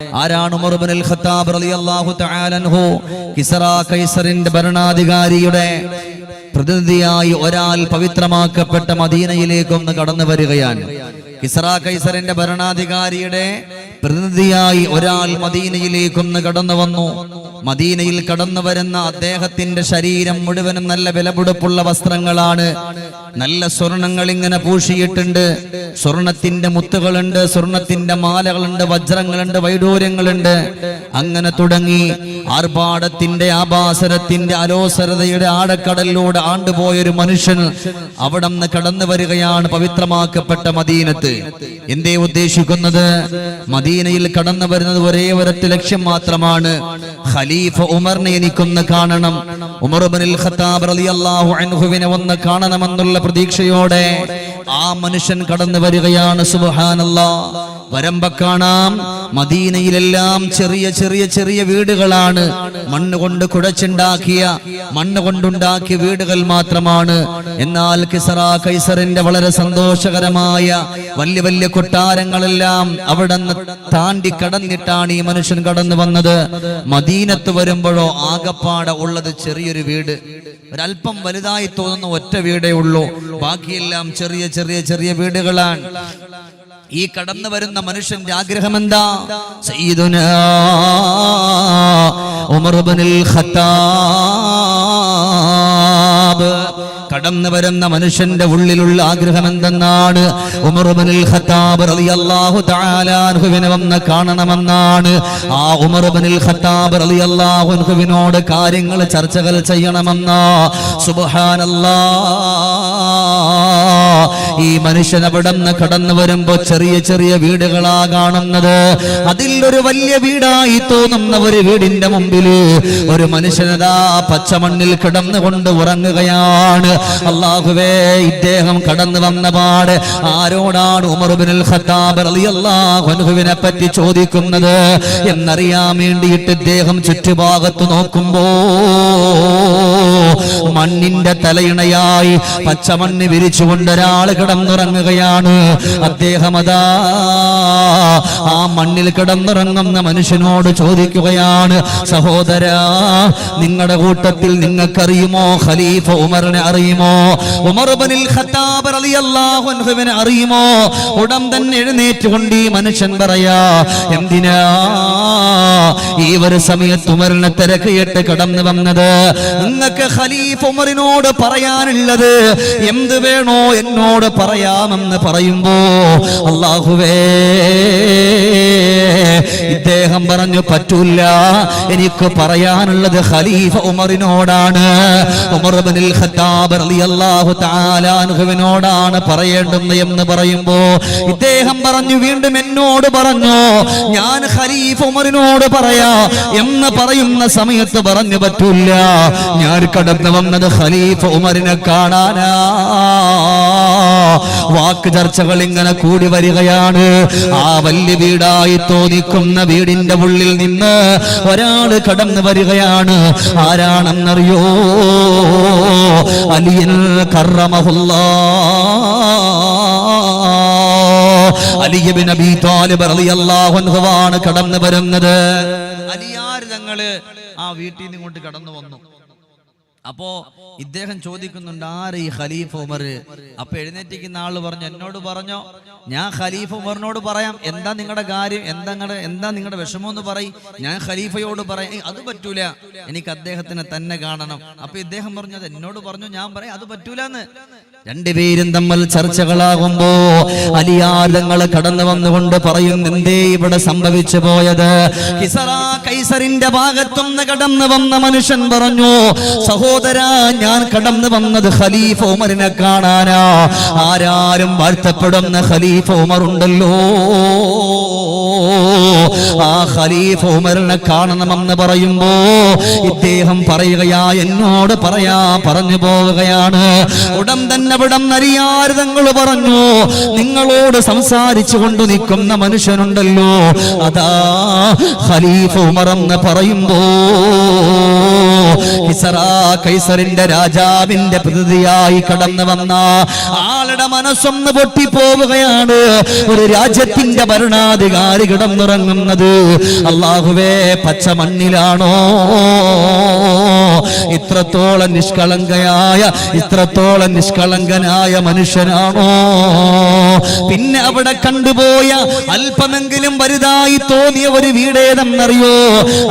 ആരാണ് ഉമർ ഇബ്നുൽ ഖത്താബ് റളിയല്ലാഹു തആല അൻഹു? കിസ്റ കൈസറിന്റെ ഭരണാധികാരിയുടെ പ്രതിനിധിയായി ഒരാൾ പവിത്രമാക്കപ്പെട്ട മദീനയിലേക്കൊന്ന് കടന്നു വരികയാണ്. കിസ്റ കൈസറിന്റെ ഭരണാധികാരിയുടെ പ്രതിനിധിയായി ഒരാൾ മദീനയിലേക്കൊന്ന് കടന്നു വന്നു. മദീനയിൽ കടന്നു വരുന്ന അദ്ദേഹത്തിന്റെ ശരീരം മുഴുവനും നല്ല വിലപിടിപ്പുള്ള വസ്ത്രങ്ങളാണ്. നല്ല സ്വർണങ്ങൾ ഇങ്ങനെ പൂശിയിട്ടുണ്ട്. സ്വർണത്തിന്റെ മുത്തുകളുണ്ട്, സ്വർണത്തിന്റെ മാലകളുണ്ട്, വജ്രങ്ങളുണ്ട്, വൈഡൂര്യങ്ങളുണ്ട്. അങ്ങനെ തുടങ്ങി ആർഭാടത്തിന്റെ, ആഭാസരത്തിന്റെ, അലോസരതയുടെ ആഴക്കടലിലൂടെ ആണ്ടുപോയൊരു മനുഷ്യൻ അവിടെ നിന്ന് കടന്നു വരികയാണ് പവിത്രമാക്കപ്പെട്ട മദീനത്ത്. എന്തേ ഉദ്ദേശിക്കുന്നത്? മദീനയിൽ കടന്നു വരുന്നത് ഒരേ ഒരൊറ്റ ലക്ഷ്യം മാത്രമാണ്. ഖലീഫ ഉമറിനെ എനിക്കൊന്ന് കാണണം, ഉമർ ഇബ്നുൽ ഖത്താബ് റളിയല്ലാഹു അൻഹുവിനെ ഒന്ന് കാണണമെന്നുള്ള പ്രതീക്ഷയോടെ ആ മനുഷ്യൻ കടന്നു വരികയാണ്. സുബ്ഹാനല്ലാഹ്. വരമ്പ കാണാം, മദീനയിലെല്ലാം ചെറിയ ചെറിയ ചെറിയ വീടുകളാണ്. മണ്ണുകൊണ്ട് കുഴച്ചുണ്ടാക്കിയ, മണ്ണുകൊണ്ടുണ്ടാക്കിയ വീടുകൾ മാത്രമാണ്. എന്നാൽ കിസ്റ കൈസറിന്റെ വളരെ സന്തോഷകരമായ വലിയ വലിയ കൊട്ടാരങ്ങളെല്ലാം അവിടെ നിന്ന് താണ്ടി കടന്നിട്ടാണ് ഈ മനുഷ്യൻ കടന്നു വന്നത്. മദീനത്ത് വരുമ്പോഴോ ആകപ്പാടെ ഉള്ളത് ചെറിയൊരു വീട്, ഒരല്പം വലുതായി തോന്നുന്ന ഒറ്റ വീടേ ഉള്ളൂ. ബാക്കിയെല്ലാം ചെറിയ ചെറിയ ചെറിയ വീടുകളാണ്. ഈ കടന്നു വരുന്ന മനുഷ്യന്റെ ആഗ്രഹം എന്താ? സയ്യിദുനാ ഉമർ ഇബ്നുൽ ഖത്താബ്. കടന്നു വരുന്ന മനുഷ്യന്റെ ഉള്ളിലുള്ള ആഗ്രഹം എന്തെന്നാണ്? ഉമർ ഇബ്നുൽ ഖത്താബ് റളിയല്ലാഹു തആല അൻഹുവിനെ വന്ന് കാണണമെന്നാണ്. ആ ഉമർ ഇബ്നുൽ ഖത്താബ് റളിയല്ലാഹു അൻഹുവിനോട് കാര്യങ്ങൾ ചർച്ചകൾ ചെയ്യണമെന്നാ. സുബ്ഹാനല്ലാഹ്. ഈ മനുഷ്യൻ അവിടെ നിന്ന് കടന്നു വരുമ്പോ ചെറിയ ചെറിയ വീടുകളാ കാണുന്നത്. അതിൽ ഒരു വലിയ വീടായി തോന്നുന്ന ഒരു വീടിന്റെ മുമ്പില് ഒരു മനുഷ്യനതാ പച്ചമണ്ണിൽ കിടന്നുകൊണ്ട് ഉറങ്ങുകയാണ്. അല്ലാഹുവേ, ഇദ്ദേഹം കടന്നു വന്ന പാട് ആരോടാണ് ഉമർ ഇബ്നുൽ ഖത്താബ് റളിയല്ലാഹു അൻഹുവിനെ പറ്റി ചോദിക്കുന്നത് എന്നറിയാൻ വേണ്ടിയിട്ട് ഇദ്ദേഹം ചുറ്റുഭാഗത്ത് നോക്കുമ്പോ മണ്ണിന്റെ തലയിണയായി പച്ചമണ്ണ് വിരിച്ചുകൊണ്ട് ഒരാൾ കിടന്നുറങ്ങുകയാണ്. അദ്ദേഹം അതാ ആ മണ്ണിൽ കിടന്നുറങ്ങുന്ന മനുഷ്യനോട് ചോദിക്കുകയാണ്, സഹോദരാ, നിങ്ങളുടെ കൂട്ടത്തിൽ നിങ്ങൾക്കറിയുമോ ഖലീഫ ഉമറിനെ അറിയുമോ? ഉമർ ഇബ്നുൽ ഖത്താബ് റളിയല്ലാഹു അൻഹുവിനെ അറിയുമോ? ഉടൻ തന്നെ എഴുന്നേറ്റുകൊണ്ട് ഈ മനുഷ്യൻ പറയാ, എന്തിനാ ഈ ഒരു സമയത്ത് ഉമറിനെ തിരക്കിയിട്ട് കടന്നു വന്നത്? നിങ്ങൾക്ക് ഖലീഫ ഉമറിനോട് പറയാനുള്ളത് എന്ത് വേണോ എന്നോട് പറയാമെന്ന് പറയുമ്പോ അല്ലാഹുവേ, ഇദ്ദേഹം പറഞ്ഞു, പറ്റൂല, എനിക്ക് പറയാനുള്ളത് ഖലീഫ ഉമറിനോടാണ്, ഉമർ ഇബ്നുൽ ഖത്താബ് റളിയല്ലാഹു തആല അൻഹുവിനോടാണ് പറയേണ്ടത് എന്ന് പറയുമ്പോ ഇദ്ദേഹം പറഞ്ഞു, വീണ്ടും എന്നോട് പറഞ്ഞു, ഞാൻ ഖലീഫ ഉമറിനോട് പറയാ എന്ന് പറയുന്ന സമയത്ത് പറഞ്ഞു, പറ്റൂല, ഞാൻ കടന്നു വന്നത് ഖലീഫ ഉമറിനെ കാണാനാ. വാക്ക് ചർച്ചകൾ ഇങ്ങനെ കൂടി വരികയാണ്. ആ വലിയ വീടായി തോന്നിക്കുന്ന വീടിന്റെ ഉള്ളിൽ നിന്ന് ഒരാൾ കടന്നു വരികയാണ്. ആരാണെന്നറിയോ? അലിയൻ കറമഹുല്ലാഹ്, അലി ഇബ്നു അബീ ത്വാലിബ് റളിയല്ലാഹു അൻഹു ആണ് കടന്നു വരുന്നത്. അലിയാർ തങ്ങള് ആ വീട്ടിൽ നിന്ന് ഇങ്ങോട്ട് കടന്നു വന്നു. അപ്പോ ഇദ്ദേഹം ചോദിക്കുന്നുണ്ട്, ആര് ഈ ഖലീഫ ഉമർ? അപ്പൊ എഴുന്നേറ്റിക്കുന്ന ആള് പറഞ്ഞു, എന്നോട് പറഞ്ഞോ, ഞാൻ ഖലീഫ ഉമറിനോട് പറയാം, എന്താ നിങ്ങളുടെ കാര്യം, എന്താ നിങ്ങളുടെ വിഷമം എന്ന് പറയും, ഞാൻ ഖലീഫയോട് പറയാം. അത് പറ്റൂല, എനിക്ക് അദ്ദേഹത്തിനെ തന്നെ കാണണം. അപ്പൊ ഇദ്ദേഹം പറഞ്ഞു, അത് എന്നോട് പറഞ്ഞു, ഞാൻ പറയാം, അത് പറ്റൂലെന്ന്. രണ്ടുപേരും തമ്മിൽ ചർച്ചകളാകുമ്പോ അലിയാദങ്ങൾ കടന്നു വന്നുകൊണ്ട് പറയും, എന്തേ ഇവിടെ സംഭവിച്ചു പോയത്? കിസ്റ കൈസറിന്റെ ഭാഗത്തുനിന്ന് കടന്നു വന്ന മനുഷ്യൻ പറഞ്ഞു, സഹോദരാ, ഞാൻ കടന്നു വന്നത് ഖലീഫ ഉമറിനെ കാണാനാ. ആരാരും വാഴ്ത്തപ്പെടുന്ന ഖലീഫ ഉമർ ഉണ്ടല്ലോ, ആ ഖലീഫ ഉമറിനെ കാണണമെന്ന് പറയുമ്പോ ഇദ്ദേഹം പറയുകയാ, എന്നോട് പറഞ്ഞു പോവുകയാണ്. ഉടൻ തന്നെ അവിടം നരിയാർ തങ്ങൾ പറഞ്ഞു, നിങ്ങളോട് സംസാരിച്ചു കൊണ്ട് നിൽക്കുന്ന മനുഷ്യനുണ്ടല്ലോ, അതാ ഖലീഫ ഉമർ എന്ന് പറയുമ്പോ കിസറ കൈസറിന്റെ രാജാവിന്റെ പ്രതിനിധിയായി കടന്നു വന്ന ആളുടെ മനസ്സൊന്ന് പൊട്ടിപ്പോവുകയാണ്. ഒരു രാജ്യത്തിന്റെ ഭരണാധികാരി കിടന്നുറങ്ങുന്നത് അല്ലാഹുവേ പച്ച മണ്ണിലാണോ? ഇത്രത്തോളം നിഷ്കളങ്കനായ മനുഷ്യനാണോ? പിന്നെ അവിടെ കണ്ടുപോയ അല്പമെങ്കിലും വലുതായി തോന്നിയ ഒരു വീടേതെന്നറിയോ?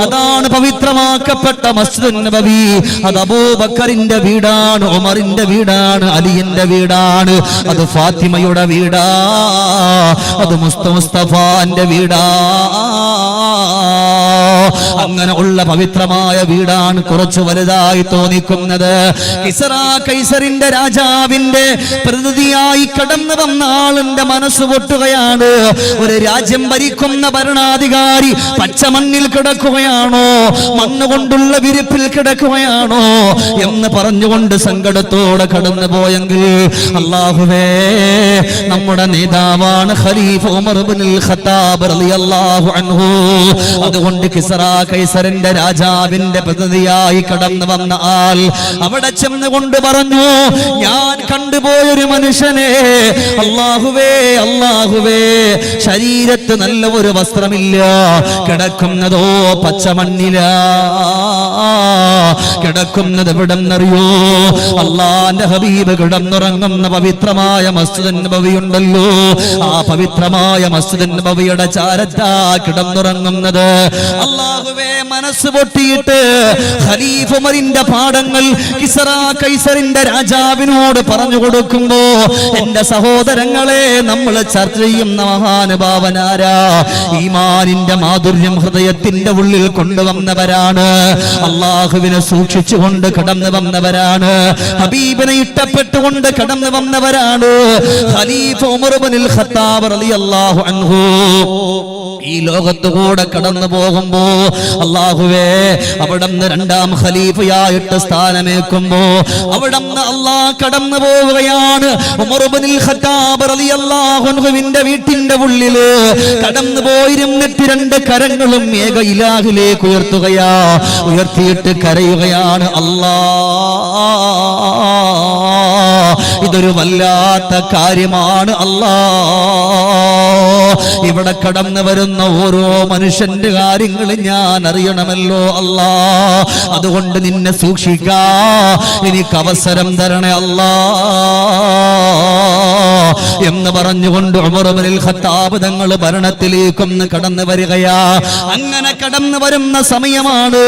അതാണ് പവിത്രമാക്കപ്പെട്ട മസ്ജിദുൻ നബവി. അത് അബൂബക്കറിന്റെ വീടാണ്, ഉമറിന്റെ വീടാണ്, അലിയുടെ വീടാണ്, അത് ഫാത്തിമയുടെ വീടാ, അത് മുസ്തഫാന്റെ വീടാ. അങ്ങനെ ഉള്ള പവിത്രമായ വീടാണ് കുറച്ച് വലുതായി തോന്നിക്കുന്നത്. കിസറ കൈസറിന്റെ രാജാവിന്റെ പ്രതിനിധിയായി കടന്നു വന്ന ആളിന്റെ മനസ്സ് പൊട്ടുകയാണ്. ഒരു രാജ്യം ഭരിക്കുന്ന ഭരണാധികാരി പച്ചമണ്ണിൽ കിടക്കുകയാണോ, മണ്ണുകൊണ്ടുള്ള വിരിപ്പിൽ കിടക്കുകയാണോ എന്ന് പറഞ്ഞുകൊണ്ട് സങ്കടത്തോടെ കടന്നു പോയെങ്കിൽ അല്ലാഹുവേ, നമ്മുടെ നേതാവാണ് ഖലീഫ ഉമർ ഇബ്നുൽ ഖത്താബ് റളിയല്ലാഹു അൻഹു. അതുകൊണ്ട് കിസറ കൈസറിന്റെ രാജാവിന്റെ പ്രതിനിധിയായി കടന്നു വന്ന ആൾ അവിടെ ചെന്നുകൊണ്ട് പറഞ്ഞു, ഞാൻ കണ്ടുപോയൊരു മനുഷ്യനെ, അല്ലാഹുവേ അല്ലാഹുവേ, ശരീരത്ത് നല്ല ഒരു വസ്ത്രമില്ല, കിടക്കുന്നതോ പച്ചമണ്ണില. കിടക്കുന്നത് എവിടെന്നറിയോ? അല്ലാഹുവിന്റെ ഹബീബ് കിടന്നുറങ്ങുന്ന പവിത്രമായ മസ്ജിദുൻ നബവി ഉണ്ടല്ലോ, ആ പവിത്രമായ മസ്ജിദുൻ നബവിയുടെ ചാരത്താ കിടന്നുറങ്ങുന്നത്. അല്ലാഹുവേ, മനസ്സ് പൊട്ടിയിട്ട് ഖലീഫ ഉമറിന്റെ പാഠങ്ങൾ കിസറ കൈസറിന്റെ രാജാവിനോട് പറഞ്ഞു കൊടുക്കുമ്പോ, എന്റെ സഹോദരങ്ങളെ, നമ്മൾ ചർച്ച ചെയ്യുന്ന മഹാനുഭാവനാരാ? ഈമാനിന്റെ മാധുര്യം ഹൃദയത്തിന്റെ ഉള്ളിൽ കൊണ്ടുവന്നവരാണ്, അള്ളാഹുവിനെ സൂക്ഷിച്ചുകൊണ്ട് കടന്നു വന്നവരാണ്, ഹബീബിനെ ഇഷ്ടപ്പെട്ടുകൊണ്ട് കടന്നു വന്നവരാണ്. ഖലീഫ ഉമർ ഇബ്നുൽ ഖത്താബ് റളിയല്ലാഹു അൻഹു ഈ ലോകത്തുകൂടെ കടന്നു പോകുമ്പോ അല്ലാഹുവേ, അവിടുന്ന് രണ്ടാം ഖലീഫയായിട്ട് സ്ഥാനമേൽക്കുമ്പോ അവിടുന്ന് അല്ലാഹ് കടന്നു പോവുകയാണ്. ഉമർ ഇബ്നുൽ ഖത്താബ് റളിയല്ലാഹു അൻഹുവിന്റെ വീട്ടിന്റെ ഉള്ളില് കടന്നു പോയിരുന്നിട്ട് രണ്ട് കരങ്ങളും ഏക ഇലാഹിലേക്ക് ഉയർത്തുകയാ. ഉയർത്തിയിട്ട് കരയുകയാണ്, അല്ലാഹ്, ഇതൊരു വല്ലാത്ത കാര്യമാണ് അല്ലാഹ്. ഇവിടെ കടന്നു വരുന്ന ഓരോ മനുഷ്യന്റെ കാര്യങ്ങൾ ഞാൻ അറിയണമല്ലോ അല്ലാഹ്. അതുകൊണ്ട് നിന്നെ സൂക്ഷിക്കാ, എനിക്ക് അവസരം തരണേ അല്ലാഹ് എന്ന് പറഞ്ഞുകൊണ്ട് ഉമർ ഇബ്നുൽ ഖത്താബ് തങ്ങൾ ഭരണത്തിലേക്കൊന്ന് കടന്നു വരികയാ. അങ്ങനെ കടന്നു വരുന്ന സമയമാണ്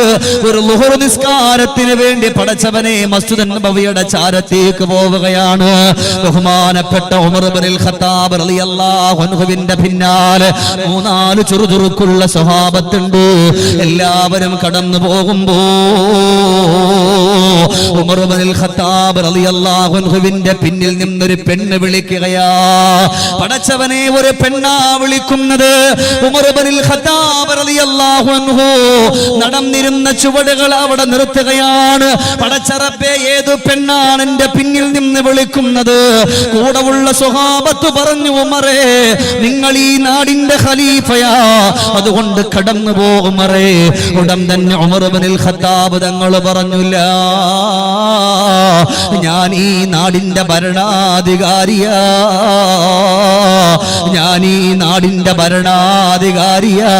ഒരു ളുഹർ നിസ്കാരത്തിന് വേണ്ടി പടച്ചവനെ മസ്ജിദുൻ നബവിയുടെ ചാരത്തേക്ക് പോവുകയാണ്. ബഹുമാനപ്പെട്ട ഉമർ ഇബ്നുൽ ഖത്താബ് റളിയല്ലാഹു അൻഹുവിന്റെ പിന്നാലെ മൂന്നാല് ചുറുചുറുക്കുള്ള സ്വഹാബത്തുണ്ട്. എല്ലാവരും കടന്നു പോകുമ്പോ ഉമർ ഇബ്നുൽ ഖത്താബ് റളിയല്ലാഹു അൻഹുവിന്റെ പിന്നിൽ നിന്നൊരു പെണ്ണ് വിളിക്കുകയാ. പടച്ചവനെ, ഒരു പെണ്ണാ വിളിക്കുന്നത്. ഉമർ ഇബ്നുൽ ഖത്താബ് റളിയല്ലാഹു അൻഹു നടന്നിരുന്ന ചുവടുകൾ അവിടെ നിർത്തുകയാണ്. പടച്ചറബ്ബേ, ഏതു പെണ്ണാണ് എന്റെ പിന്നിൽ നിന്ന് വിളിക്കുന്നത്? കൂടെ ഉള്ള സ്വഹാബത്ത് പറഞ്ഞു, ഉമറേ, നിങ്ങൾ ഈ നാടിന്റെ ഖലീഫയാ, അതുകൊണ്ട് കടന്നു പോ ഉമറേ. ഉടൻ തന്നെ ഉമർ ഇബ്നുൽ ഖത്താബ് തങ്ങൾ പറഞ്ഞില്ല, ഞാൻ ഈ നാടിന്റെ ഭരണാധികാരിയാ, ഞാൻ ഈ നാടിന്റെ ഭരണാധികാരിയാ.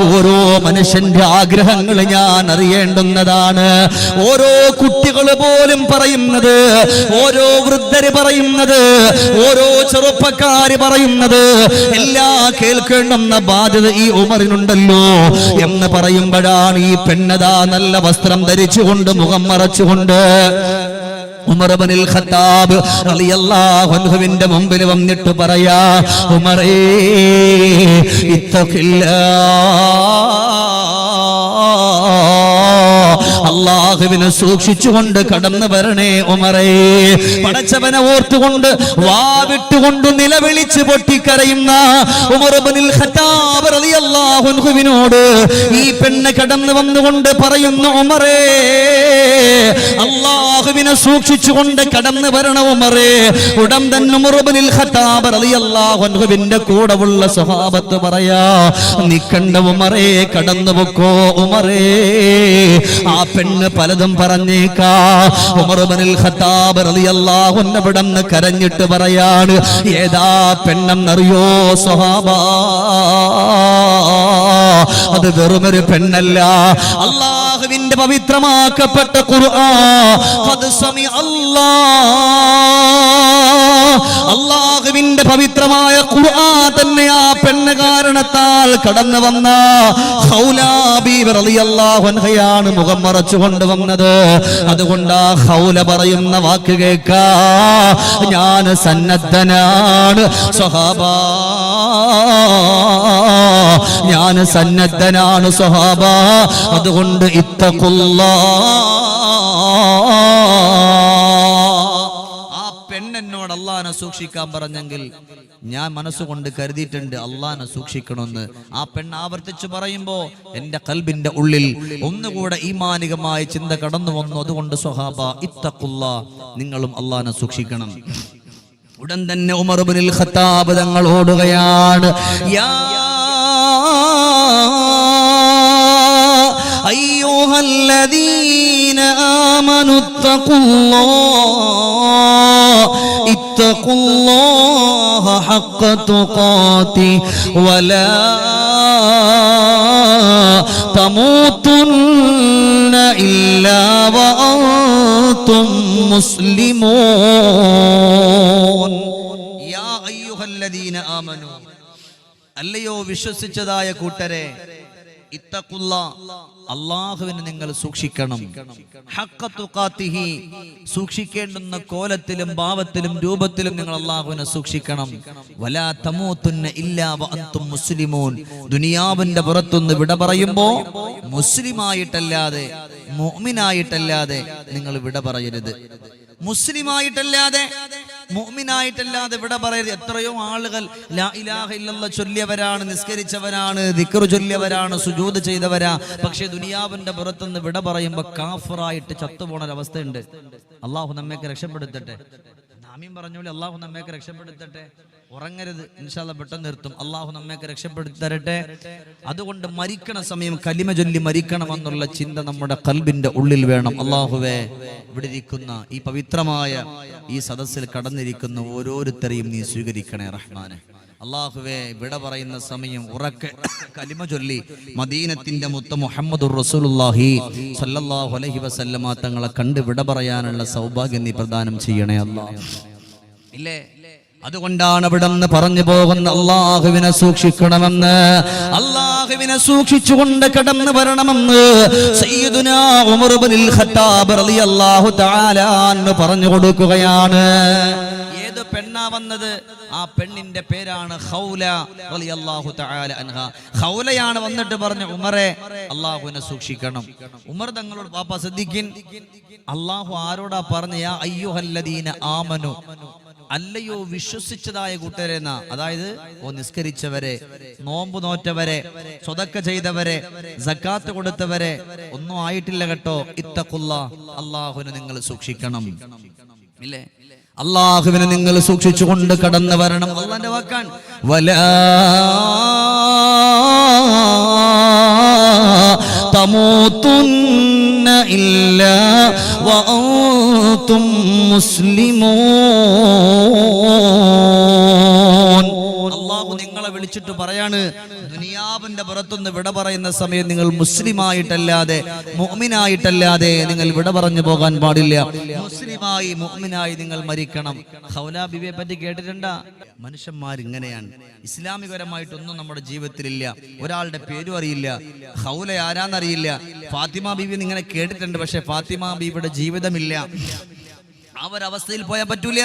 ഓരോ മനുഷ്യന്റെ ആഗ്രഹങ്ങൾ ഞാൻ അറിയേണ്ടുന്നതാണ്. ഓരോ കുട്ടികൾ പോലും പറയുന്നത്, ഓരോ വൃദ്ധര് പറയുന്നത്, ഓരോ ചെറുപ്പക്കാര് പറയുന്നത് എല്ലാം കേൾക്കേണ്ടുന്ന ബാധ്യത ഈ ഉമറിനുണ്ടല്ലോ എന്ന് പറയുമ്പോഴാണ് ഈ പെണ്ണതാ നല്ല വസ്ത്രം ധരിച്ചുകൊണ്ട് മുഖം മറച്ചുകൊണ്ട് ഉമർ ഇബ്നുൽ ഖത്താബ് റളിയല്ലാഹു അൻഹുവിന്റെ മുമ്പിൽ വന്നിട്ട് പറയാ, ഉമറേ, അല്ലാഹുവിനെ സൂക്ഷിച്ചുകൊണ്ട് കടന്നു വരണേ ഉമറേ. പടച്ചവനെ ഓർത്തുകൊണ്ട് വാവിട്ടുകൊണ്ട് നിലവിളിച്ച് പൊട്ടിക്കരയുന്ന ഉമർ ഇബ്നുൽ ഖത്താബ് റളിയല്ലാഹു അൻഹുവിനോട് ഈ പെണ്ണ് കടന്നു വന്നുകൊണ്ട് പറയുന്നു, ഉമറേ, അല്ലാഹുവിനെ സൂക്ഷിച്ചുകൊണ്ട് കടന്നു വരണം ഉമറേ. ഉടൻ തന്നെ ഉമർ ഇബ്നുൽ ഖത്താബ് റളിയല്ലാഹു അൻഹുവിന്റെ കൂടെ ഉള്ള സ്വഹാബത്ത് പറയാ, നിക്കണ്ട ഉമറേ, കടന്നു പൊക്കോ ഉമറേ. ആ പെണ്ണ് പലതും പറഞ്ഞേക്കാ. ഉമർ ഇബ്നുൽ ഖത്താബ് റളിയല്ലാഹു അൻഹു ഇവിടുന്ന് കരഞ്ഞിട്ട് പറയാണ്, ഏതാ പെണ്ണെന്നറിയോ സ്വഹാബ? അത് വെറുമൊരു പെണ്ണല്ല, അല്ലാഹുവിന്റെ പവിത്രമാക്കപ്പെട്ട ഖുർആൻ. ഖദ് സമി അല്ലാഹുവിന്റെ പവിത്രമായ ഖുർആൻ തന്നെ ആ പെണ്ണ് കാരണത്താൽ കടന്നു വന്ന ഖൗലാ ബീവി റളിയല്ലാഹു അൻഹയാണ് മുഖം മറച്ചു കൊണ്ടുവന്നത്. അതുകൊണ്ട് ആ ഖൗല പറയുന്ന വാക്ക് കേൾക്കാ, ഞാൻ സന്നദ്ധനാണ് സ്വഹാബ, ഞാൻ സന്നദ്ധനാണ് സ്വഹാബ. അതുകൊണ്ട് ആ പെണ്ണെന്നോട് അള്ളാഹനെ സൂക്ഷിക്കാൻ പറഞ്ഞെങ്കിൽ ഞാൻ മനസ്സുകൊണ്ട് കരുതിയിട്ടുണ്ട് അള്ളാഹനെ സൂക്ഷിക്കണമെന്ന്. ആ പെണ്ണ് ആവർത്തിച്ചു പറയുമ്പോ എന്റെ ഖൽബിന്റെ ഉള്ളിൽ ഒന്നുകൂടെ ഈമാനികമായ ചിന്ത കടന്നു വന്നു. അതുകൊണ്ട് സ്വഹാബ ഇത്തഖുല്ലാ, നിങ്ങളും അള്ളാഹനെ സൂക്ഷിക്കണം. ഉടൻ തന്നെ ഉമർ ഇബ്നുൽ ഖത്താബ് തങ്ങൾ ഓടുകയാണ്, യാ അയ്യുഹല്ലദീന ആമനു ഇത്തഖുല്ലാഹ ഹഖ്ക തുഖാതി വലാ തമൂതുന്ന ഇല്ലാ വഅൻതും മുസ്ലിമൂൻ. യാ അയ്യുഹല്ലദീന ആമനു, അല്ലയോ വിശ്വസിച്ചതായ കൂട്ടരെ, ഇത്തഖുല്ലാ, അല്ലാഹുവിനെ നിങ്ങൾ സൂക്ഷിക്കണം. ഹഖ്ക തുഖാതിഹി, സൂക്ഷിക്കേണ്ടുന്ന കോലത്തിലും ഭാവത്തിലും രൂപത്തിലും നിങ്ങൾ അല്ലാഹുവിനെ സൂക്ഷിക്കണം. വലാ തമൂതുന്ന ഇല്ലാ വഅൻതും മുസ്ലിമൂൻ, ദുനിയാവിന്റെ പുറത്തുനിന്ന് വിട പറയുമ്പോ മുസ്ലിമായിട്ടല്ലാതെ മുഅ്മിനായിട്ടല്ലാതെ നിങ്ങൾ വിട പറയരുത്. മുസ്ലിമായിട്ടല്ലാതെ മുഅ്മിനായിട്ടല്ലാതെ വിട പറയരുത്. എത്രയോ ആളുകൾ ലാ ഇലാഹ ഇല്ലല്ലാഹ് ചൊല്ലിയവരാണ്, നിസ്കരിച്ചവരാണ്, ദിക്ർ ചൊല്ലിയവരാണ്, സുജൂദ് ചെയ്തവരാ. പക്ഷെ ദുനിയാവിന്റെ പുറത്തുനിന്ന് വിട പറയുമ്പോ കാഫിറായിട്ട് ചത്തുപോണ ഒരവസ്ഥയുണ്ട്. അള്ളാഹു നമ്മയൊക്കെ രക്ഷപ്പെടുത്തട്ടെ. ആമീൻ പറഞ്ഞോളി. അള്ളാഹു നമ്മയൊക്കെ രക്ഷപ്പെടുത്തട്ടെ. ഉറങ്ങരുത്, ഇൻഷാ അല്ലാഹ് പെട്ടെന്ന് നിർത്തും. അള്ളാഹു നമ്മയൊക്കെ രക്ഷപ്പെടുത്തി തരട്ടെ. അതുകൊണ്ട് മരിക്കണ സമയം കലിമ ചൊല്ലി മരിക്കണമെന്നുള്ള ചിന്ത നമ്മുടെ ഖൽബിന്റെ ഉള്ളിൽ വേണം. അള്ളാഹുവേ, ഇവിടെ ഇരിക്കുന്ന ഈ പവിത്രമായ ഈ സദസ്സിൽ കടന്നിരിക്കുന്ന ഓരോരുത്തരെയും നീ സ്വീകരിക്കണേ റഹ്മാനെ. അള്ളാഹുവേ, വിട പറയുന്ന സമയം ഉറക്കെ കലിമ ചൊല്ലി മദീനത്തിന്റെ മുത്ത മുഹമ്മദുർ റസൂലുള്ളാഹി സ്വല്ലല്ലാഹു അലൈഹി വസല്ലമ തങ്ങളെ കണ്ട് വിട പറയാനുള്ള സൗഭാഗ്യം നീ പ്രദാനം ചെയ്യണേ അല്ലാഹ്. ഇല്ലേ, അതുകൊണ്ടാണ് അവിടുന്ന് പറഞ്ഞു പോകുന്ന അള്ളാഹുവിനെ സൂക്ഷിക്കണമെന്ന്, അള്ളാഹുവിനെ സൂക്ഷിച്ചുകൊണ്ട് കടന്നു വരണമെന്ന് സയ്യിദുനാ ഉമർ ഇബ്നുൽ ഖത്താബ് റളിയല്ലാഹു തആല അൻഹു പറഞ്ഞു കൊടുക്കുകയാണ്. ഏത് പെണ്ണാ വന്നത്? ആ പെണ്ണിന്റെ പേരാണ് ഖൗല റളിയല്ലാഹു തആല അൻഹ. ഖൗലയാണ് വന്നിട്ട് പറഞ്ഞു, ഉമറെ, അള്ളാഹുവിനെ സൂക്ഷിക്കണം. ഉമർ തങ്ങളോട്, പാപ്പ ശ്രദ്ധിക്കിൻ, അള്ളാഹു ആരോടാ പറഞ്ഞ? യാ അയ്യുഹല്ലദീന ആമനു, അല്ലയോ വിശ്വസിച്ചതായ കൂട്ടരെന്ന. അതായത് നിസ്കരിച്ചവരെ, നോമ്പ് നോറ്റവരെ, സ്വതക്ക ചെയ്തവരെ, സക്കാത്ത് കൊടുത്തവരെ, ഒന്നും ആയിട്ടില്ല കേട്ടോ. ഇത്തഖുല്ലാ, അള്ളാഹുവിനെ നിങ്ങൾ സൂക്ഷിക്കണം. ഇല്ലേ, അള്ളാഹുവിനെ നിങ്ങൾ സൂക്ഷിച്ചുകൊണ്ട് കടന്നു വരണം. അള്ളാന്റെ വാക്കാൻ, വലാ തമൂതുന്ന ഇല്ലാ വഅൻതും മുസ്ലിമൂൻ. അള്ളാഹു നിങ്ങളെ വിളിച്ചിട്ട് പറയാണ്, ദുനിയാവിന്റെ പുറത്തുനിന്ന് വിട പറയുന്ന സമയം നിങ്ങൾ മുസ്ലിമായിട്ടല്ലാതെ മുഅ്മിനായിട്ടല്ലാതെ നിങ്ങൾ വിട പറഞ്ഞു പോകാൻ പാടില്ല. മുസ്ലിമായി മുഅ്മിനായി നിങ്ങൾ മരിക്കണം. ഖൗലാ ബിബിയെ പറ്റി കേട്ടിട്ടുണ്ടാ? മനുഷ്യന്മാർ ഇങ്ങനെയാണ്. ഇസ്ലാമികപരമായിട്ടൊന്നും നമ്മുടെ ജീവിതത്തിലില്ല. ഒരാളുടെ പേരും അറിയില്ല, ഖൗല ആരാന്നറിയില്ല. ഫാത്തിമ ബീവി ഇങ്ങനെ കേട്ടിട്ടുണ്ട്, പക്ഷെ ഫാത്തിമ ബീവിയുടെ ജീവിതമില്ല. അവരവസ്ഥയിൽ പോയാൽ പറ്റൂല.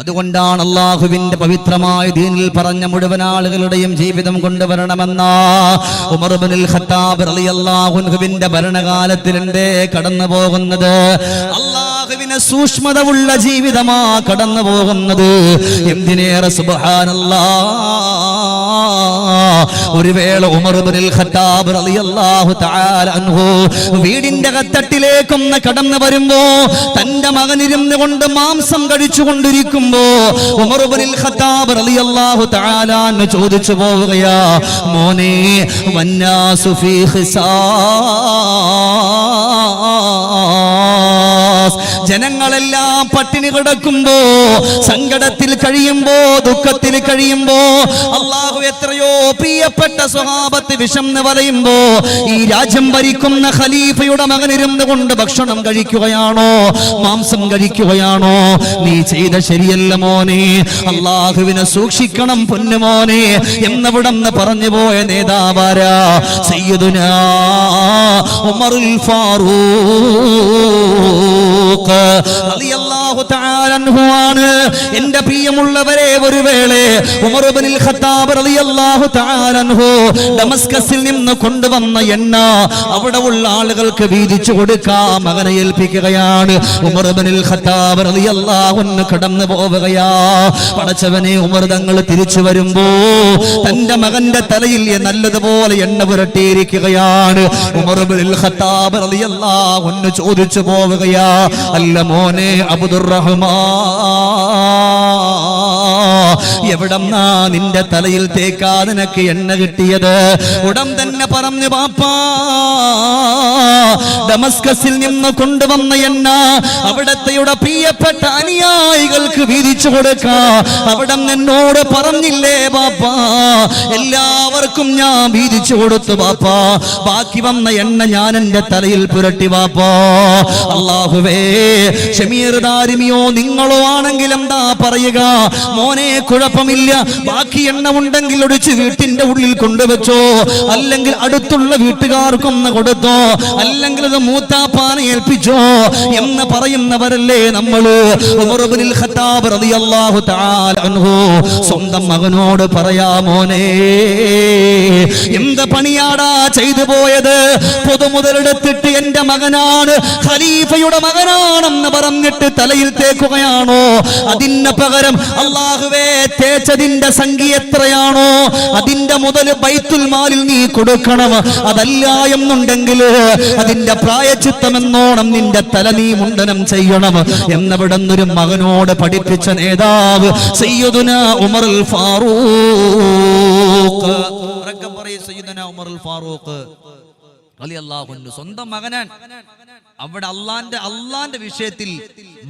അതുകൊണ്ടാണ് അള്ളാഹുവിന്റെ പവിത്രമായ ദീനിൽ പറഞ്ഞ മുഴുവൻ ആളുകളുടെയും ജീവിതം കൊണ്ടുവരണമെന്ന ഉമർ ഇബ്നുൽ ഖത്താബ് റളിയല്ലാഹു അൻഹുവിന്റെ ഭരണകാലത്തിൽ എന്തേ കടന്നു പോകുന്നത്? അള്ളാഹുവിനെ സൂക്ഷ്മത ഉള്ള ജീവിതമാ കടന്നു പോകുന്നത്. എന്തിനേറെ സുബ്ഹാനല്ലാഹ്, ഒരു വേള ഉമർ ഇബ്നുൽ ഖത്താബ് റളിയല്ലാഹു തആല അൻഹു വീടിന്റെ കത്തട്ടിലേക്കൊന്ന് കടന്നു വരുമ്പോ തന്റെ മകനിരുന്ന് പറഞ്ഞുകൊണ്ട് മാംസം കഴിച്ചുകൊണ്ടിരിക്കുമ്പോ ഉമർ ഇബ്നുൽ ഖത്താബ് റളിയല്ലാഹു തആല അൻഹു ചോദിച്ചു പോവുകയാ, മോനെ വന്നാസു ഫീ ഖിസാസ്, ജനങ്ങളെല്ലാം പട്ടിണി കിടക്കുമ്പോ, സങ്കടത്തിൽ കഴിയുമ്പോ, ദുഃഖത്തിൽ കഴിയുമ്പോ, അല്ലാഹു എത്രയോ പ്രിയപ്പെട്ട സ്വഹാബത്ത് വിശന്ന് വലയുമ്പോ ഈ രാജ്യം ഭരിക്കുന്ന ഖലീഫയുടെ മകനിരുന്നു കൊണ്ട് ഭക്ഷണം കഴിക്കുകയാണോ, മാംസം കഴിക്കുകയാണോ? നീ ചെയ്ത ശരിയല്ല മോനെ, അല്ലാഹുവിനെ സൂക്ഷിക്കണം പൊന്നുമോനെ എന്നവിടെന്ന് പറഞ്ഞു പോയ നേതാവാരാ? സയ്യിദുനാ ഉമറുൽ ഫാറൂഖ് റളിയല്ലാഹു തആല അൻഹു ആണ്. എന്റെ പ്രിയമുള്ളവരെ, ഒരു വേള ഉമർ ഇബ്നുൽ ഖത്താബ് റളിയല്ലാഹു തആല അൻഹു ഡമസ്കസിൽ നിന്ന് കൊണ്ടുവന്ന എണ്ണ അവിടെ ഉള്ള ആളുകൾക്ക് വീതിച്ചു കൊടുക്കാൻ മകനെ ഏൽപ്പിക്കുകയാണ്. ഉമർ ഇബ്നുൽ ഖത്താബ് റളിയല്ലാഹു അൻഹു കടന്നു പോവുകയാ. പടച്ചവനെ, ഉമർ തങ്ങൾ തിരിച്ചു വരുമ്പോ തന്റെ മകന്റെ തലയിൽ നല്ലതുപോലെ എണ്ണ പുരട്ടിയിരിക്കുകയാണ്. ഉമർ ഇബ്നുൽ ഖത്താബ് റളിയല്ലാഹു അൻഹു ചോദിച്ചു പോവുകയാ, അല്ല മോനെ അബ്ദുറഹ്മാൻ, എവിടെന്നാ നിന്റെ തലയിൽ തേക്കാ നിനക്ക് എണ്ണ കിട്ടിയത്? ഉടൻ തന്നെ പറഞ്ഞു, ബാപ്പാ, ഡമസ്കസിൽ നിന്ന് കൊണ്ടുവന്ന എണ്ണ അവിടത്തെയുടെ പ്രിയപ്പെട്ട അനുയായികൾക്ക് വീതിച്ചു കൊടുക്കാ അവിടെ എന്നോട് പറഞ്ഞില്ലേ ബാപ്പാ? എല്ലാവർക്കും ഞാൻ വീതിച്ചു കൊടുത്തു ബാപ്പാ. ബാക്കി വന്ന എണ്ണ ഞാൻ എന്റെ തലയിൽ പുരട്ടി ബാപ്പാ. അല്ലാഹുവേ, ഷമീർ ദാരിമിയോ നിങ്ങളോ ആണെങ്കിൽ എന്താ പറയുക? മോനെ, കുഴപ്പമില്ല, ബാക്കി എണ്ണ ഉണ്ടെങ്കിൽ ഒടിച്ച് വീട്ടിന്റെ ഉള്ളിൽ കൊണ്ടുവച്ചോ, അല്ലെങ്കിൽ അടുത്തുള്ള വീട്ടുകാർക്കൊന്ന് കൊടുത്തോ, അല്ലെങ്കിൽ അത് മൂത്താപ്പാനെ ഏൽപ്പിച്ചോ എന്ന് പറയുന്നവരല്ലേ നമ്മള്. ഉമർ ഇബ്നുൽ ഖത്താബ് റളിയല്ലാഹു തആല അൻഹു സ്വന്തം മകനോട് പറയാ, മോനെ, എന്ത് പണിയാടാ ചെയ്തു പോയത്? പൊതുമുതലെടുത്തിട്ട് എന്റെ മകനാണ്, ഖലീഫയുടെ മകനാണെന്ന് പറഞ്ഞിട്ട് തലയിൽ തേക്കുകയാണോ? അതിന് പകരം അല്ലാഹുവേ, തേച്ചതിന്റെ സംഖ്യ എത്രയാണോ അതിന്റെ മുതൽ ബൈത്തുൽ മാലിൽ നീ കൊടുക്കണം. അതല്ല എന്നുണ്ടെങ്കിൽ അതിന്റെ പ്രായച്ചിത്തമെന്നോണം നിന്റെ തല നീ മുണ്ടനം ചെയ്യണം എന്നവിടുന്നൊരു മകനോട് പഠിപ്പിച്ച നേതാവ് സയ്യിദുനാ ഉമറുൽ ഫാറൂഖ്. സയ്യിദുനാ ഉമറുൽ ഫാറൂഖ് റളിയല്ലാഹു അൻഹു സ്വന്തം മകനാൻ. അവിടെ അള്ളാന്റെ വിഷയത്തിൽ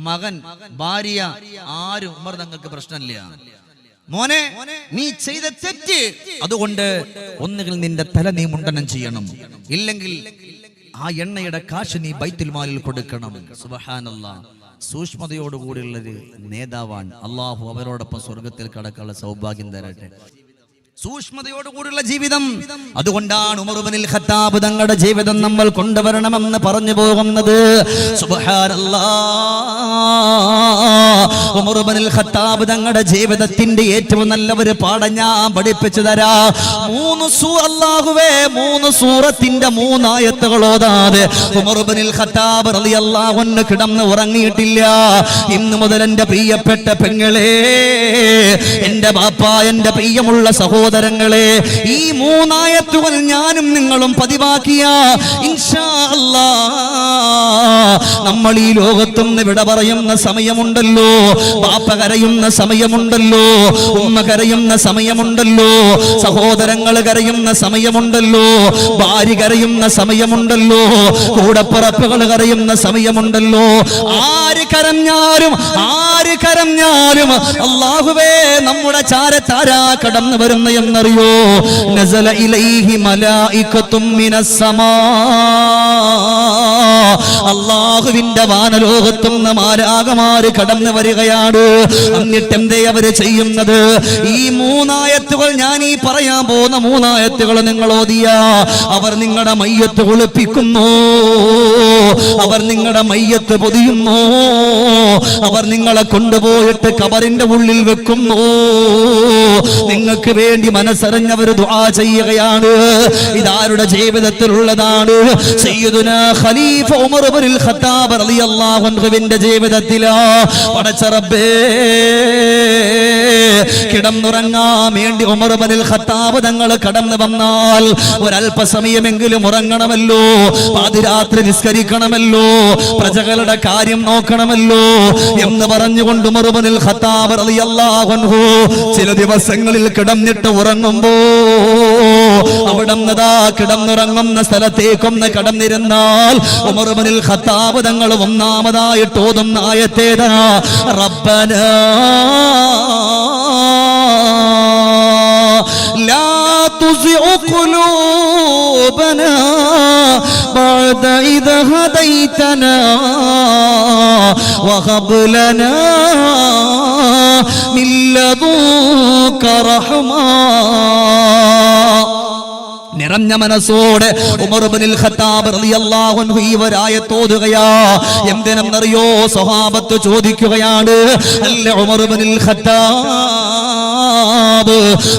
മകൻ, ഭാര്യ, ആരും ഉമർ തങ്ങൾക്ക് പ്രശ്നമില്ല. മോനെ, നീ ചെയ്ത തെറ്റ്, അതുകൊണ്ട് ഒന്നുകിൽ നിന്റെ തല നീ മുണ്ടനം ചെയ്യണം, ഇല്ലെങ്കിൽ ആ എണ്ണയുടെ കാശ് നീ ബൈത്തുൽ മാലിൽ കൊടുക്കണം. സുബ്ഹാനല്ലാഹ്, സൂക്ഷ്മതയോടുകൂടിയുള്ളൊരു നേതാവാൻ. അള്ളാഹു അവരോടൊപ്പം സ്വർഗത്തിൽ കടക്കാനുള്ള സൗഭാഗ്യം തരട്ടെ. സൂക്ഷ്മതയോടുകൂടിയുള്ള ജീവിതം. അതുകൊണ്ടാണ് ഉമർ ഇബ്നുൽ ഖത്താബ് തങ്ങളുടെ ജീവിതം നമ്മൾ കൊണ്ടുവരണമെന്ന് പറഞ്ഞു പോകുന്നത്. സുബ്ഹാനല്ലാഹ്, ഉമർ ഇബ്നുൽ ഖത്താബ് തങ്ങളുടെ ജീവിതത്തിന്റെ ഏറ്റവും നല്ല ഒരു പാഠം ഞാൻ പഠിപ്പിച്ചു തരാ. 3 സൂറത്തിന്റെ 3 ആയത്തുകൾ ഓതാതെ ഉമർ ഇബ്നുൽ ഖത്താബ് റളിയല്ലാഹു അൻഹു കിടന്ന് ഉറങ്ങിയിട്ടില്ല. ഇന്നു മുതൽ എന്റെ പ്രിയപ്പെട്ട പെങ്ങളെ, എന്റെ ബാപ്പ, എന്റെ പ്രിയമുള്ള സഹോദരങ്ങളെ, ഈ 3 ആയത്തുകൾ ഞാനും നിങ്ങളും പതിവാക്കിയ ഇൻഷാ അല്ലാഹ് നമ്മൾ ഈ ലോകത്തുനിന്ന് വിട പറയുന്ന സമയമുണ്ടല്ലോ. ബാപ്പ കരയുന്ന സമയമുണ്ടല്ലോ, ഉമ്മ കരയുന്ന സമയമുണ്ടല്ലോ, സഹോദരങ്ങൾ കരയുന്ന സമയമുണ്ടല്ലോ, ഭാര്യ കരയുന്ന സമയമുണ്ടല്ലോ, കൂടപ്പിറപ്പുകൾ കരയുന്ന സമയമുണ്ടല്ലോ. ആര് കരഞ്ഞാലും അല്ലാഹുവേ, നമ്മുടെ ചാരത്താരാ കടന്നു വരുന്ന എന്നറിയോ? നസല ഇലൈഹി മലായികത്തും മിനസ് സമാ, അല്ലാഹുവിന്റെ വാനലോകത്തുനിന്ന് മാലാഖമാര് കടന്നു വരികയാണ്. എന്നിട്ട് എന്തേ അവര് ചെയ്യുന്നത്? ഈ 3 ആയത്തുകൾ, ഞാൻ ഈ പറയാൻ പോകുന്ന 3 ആയത്തുകൾ നിങ്ങൾ ഓതിയ, അവർ നിങ്ങളുടെ മയ്യത്ത് ഒളിപ്പിക്കുന്നു, അവർ നിങ്ങളുടെ മയ്യത്ത് പൊതിയുന്നു, അവർ നിങ്ങളെ കൊണ്ടുപോയിട്ട് കബറിന്റെ ഉള്ളിൽ വെക്കുന്നു. നിങ്ങൾക്ക് വേണ്ടി മനസ്സറിഞ്ഞവർ ദുആ ചെയ്യുകയാണ്. ഇതാരുടെ ജീവിതത്തിലുള്ളതാണ്? സയ്യിദുനാ ഖലീഫ ഉമർ ഇബ്നുൽ ഖത്താബ് റളിയല്ലാഹു അൻഹുവിന്റെ ജീവിതത്തിലാ. പടച്ച റബ്ബേ, കിടന്നുറങ്ങാൻ വേണ്ടി ഉമർ ഇബ്നുൽ ഖത്താബ് തങ്ങൾ കടന്നു വന്നാൽ ഒരല്പസമയമെങ്കിലും ഉറങ്ങണമല്ലോ, പാതിരാത്രി നിസ്കരിക്കണമല്ലോ, പ്രജകളുടെ കാര്യം നോക്കണമല്ലോ എന്ന് പറഞ്ഞുകൊണ്ട് ഉമർ ഇബ്നുൽ ഖത്താബ് റളിയല്ലാഹു അൻഹു ചില ദിവസങ്ങളിൽ കിടന്നിട്ട് ഉറങ്ങുമ്പോ അവിടുന്നതാ കിടന്നുറങ്ങുന്ന സ്ഥലത്തേക്കൊന്ന് കടന്നിരുന്നാൽ ഉമർ ഇബ്നുൽ ഖത്താബ് തങ്ങൾ ഒന്നാമതായിട്ട് ഓതുന്ന ആയത്തേതാ, റബ്ബനാ ലാ തുസിഉ ഖുലൂബനാ ബഅദ ഇദ ഹദൈതനാ വഹബ് ലനാ മിൻ ലദുൻക റഹ്മാ. നിറഞ്ഞ മനസ്സോടെ ഉമർ ഇബ്നുൽ ഖത്താബ് റളിയല്ലാഹു അൻഹു ഈ ആയത്ത് ഓതുകയാ. എന്തിനെന്നറിയോ? സ്വഹാബത്ത് ചോദിക്കുകയാണ്, അല്ല ഉമർ ഇബ്നുൽ ഖത്താബ്,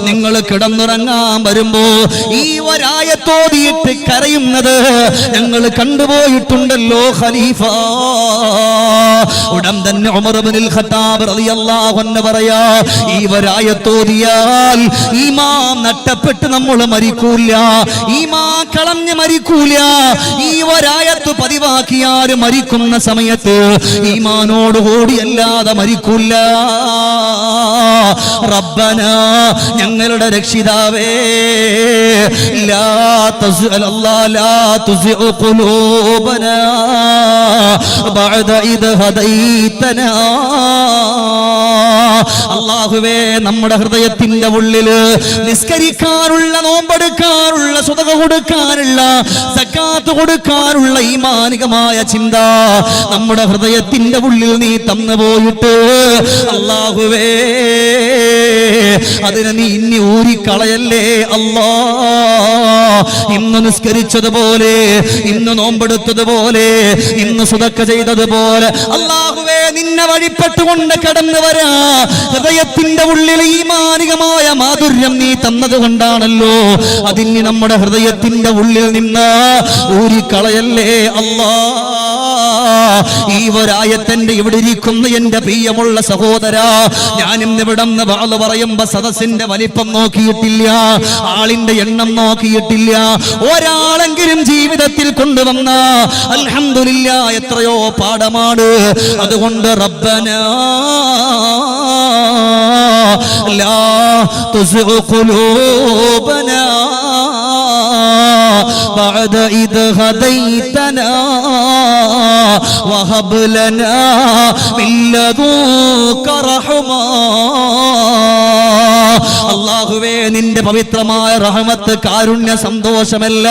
നിങ്ങൾ കിടന്നുറങ്ങാൻ വരുമ്പോ ഈ ആയത്ത് ഓതിയിട്ട് കരയുന്നത് ഞങ്ങൾ കണ്ടുപോയിട്ടുണ്ടല്ലോ ഖലീഫ. ഉടൻ തന്നെ ഉമർ ഇബ്നുൽ ഖത്താബ് റളിയല്ലാഹു അൻഹു പറയാ, ഈ ആയത്ത് ഓതിയാൽ ഈമാൻ നഷ്ടപ്പെട്ട് നമ്മൾ മരിക്കൂല, ഈമാൻ കളഞ്ഞ് മരിക്കൂല. ഈ ആയത്ത് പതിവാക്കിയാൽ മരിക്കുന്ന സമയത്ത് ഈമാനോടുകൂടി അല്ലാതെ മരിക്കൂല. റബ്ബനാ, ഞങ്ങളുടെ രക്ഷിതാവേ, ലാ തുസിഉ ഖുലൂബനാ ബഅദ ഇദ് ഹദൈതനാ. അല്ലാഹുവേ, നമ്മുടെ ഹൃദയത്തിന്റെ ഉള്ളില് നിസ്കരിക്കാനുള്ള, നോമ്പെടുക്കാനുള്ള, സ്വതക കൊടുക്കാനുള്ള, സക്കാത്ത് കൊടുക്കാനുള്ള ഈമാനികമായ ചിന്ത നമ്മുടെ ഹൃദയത്തിന്റെ ഉള്ളിൽ നീ തന്നു പോയിട്ട് അല്ലാഹുവേ അതിനെ നീ ഇനി ഊരിക്കളയല്ലേ അല്ലാ. ഇന്ന് നിസ്കരിച്ചതുപോലെ, ഇന്ന് നോമ്പെടുത്തതുപോലെ, ഇന്ന് സ്വതക്ക ചെയ്തതുപോലെ അല്ലാഹുവേ നിന്നെ വഴിപ്പെട്ടുകൊണ്ട് കടന്നു വരാ ഹൃദയത്തിന്റെ ഉള്ളിൽ ഈമാനികമായ മാധുര്യം നീ തന്നത് കൊണ്ടാണല്ലോ. അതിന് നമ്മുടെ ഹൃദയത്തിന്റെ ഉള്ളിൽ നിന്ന് ഊരിക്കളയല്ലേ അല്ലാ. ഈ ആയത്തിന്റെ ഇവിടെ ഇരിക്കുന്ന എന്റെ പ്രിയമുള്ള സഹോദര, ഞാൻ ഇന്ന് ഇവിടെ വാള് പറയുമ്പോ സദസ്സിന്റെ വലിപ്പം നോക്കിയിട്ടില്ല, ആളിന്റെ എണ്ണം നോക്കിയിട്ടില്ല. ഒരാളെങ്കിലും ജീവിതത്തിൽ കൊണ്ടുവന്ന അൽഹംദുലില്ലാ എത്രയോ പാഠമാണ്. അതുകൊണ്ട് റബ്ബനാ ലാ തുസിഉ ഖുലൂബനാ ബഅദ ഇദ് ഹദൈതനാ വഹബ് ലനാ മിൻ ലദുൻക റഹ്മാ. അല്ലാഹുവേ, നിന്റെ പവിത്രമായ റഹ്മത്ത്, കാരുണ്യ, സന്തോഷമല്ല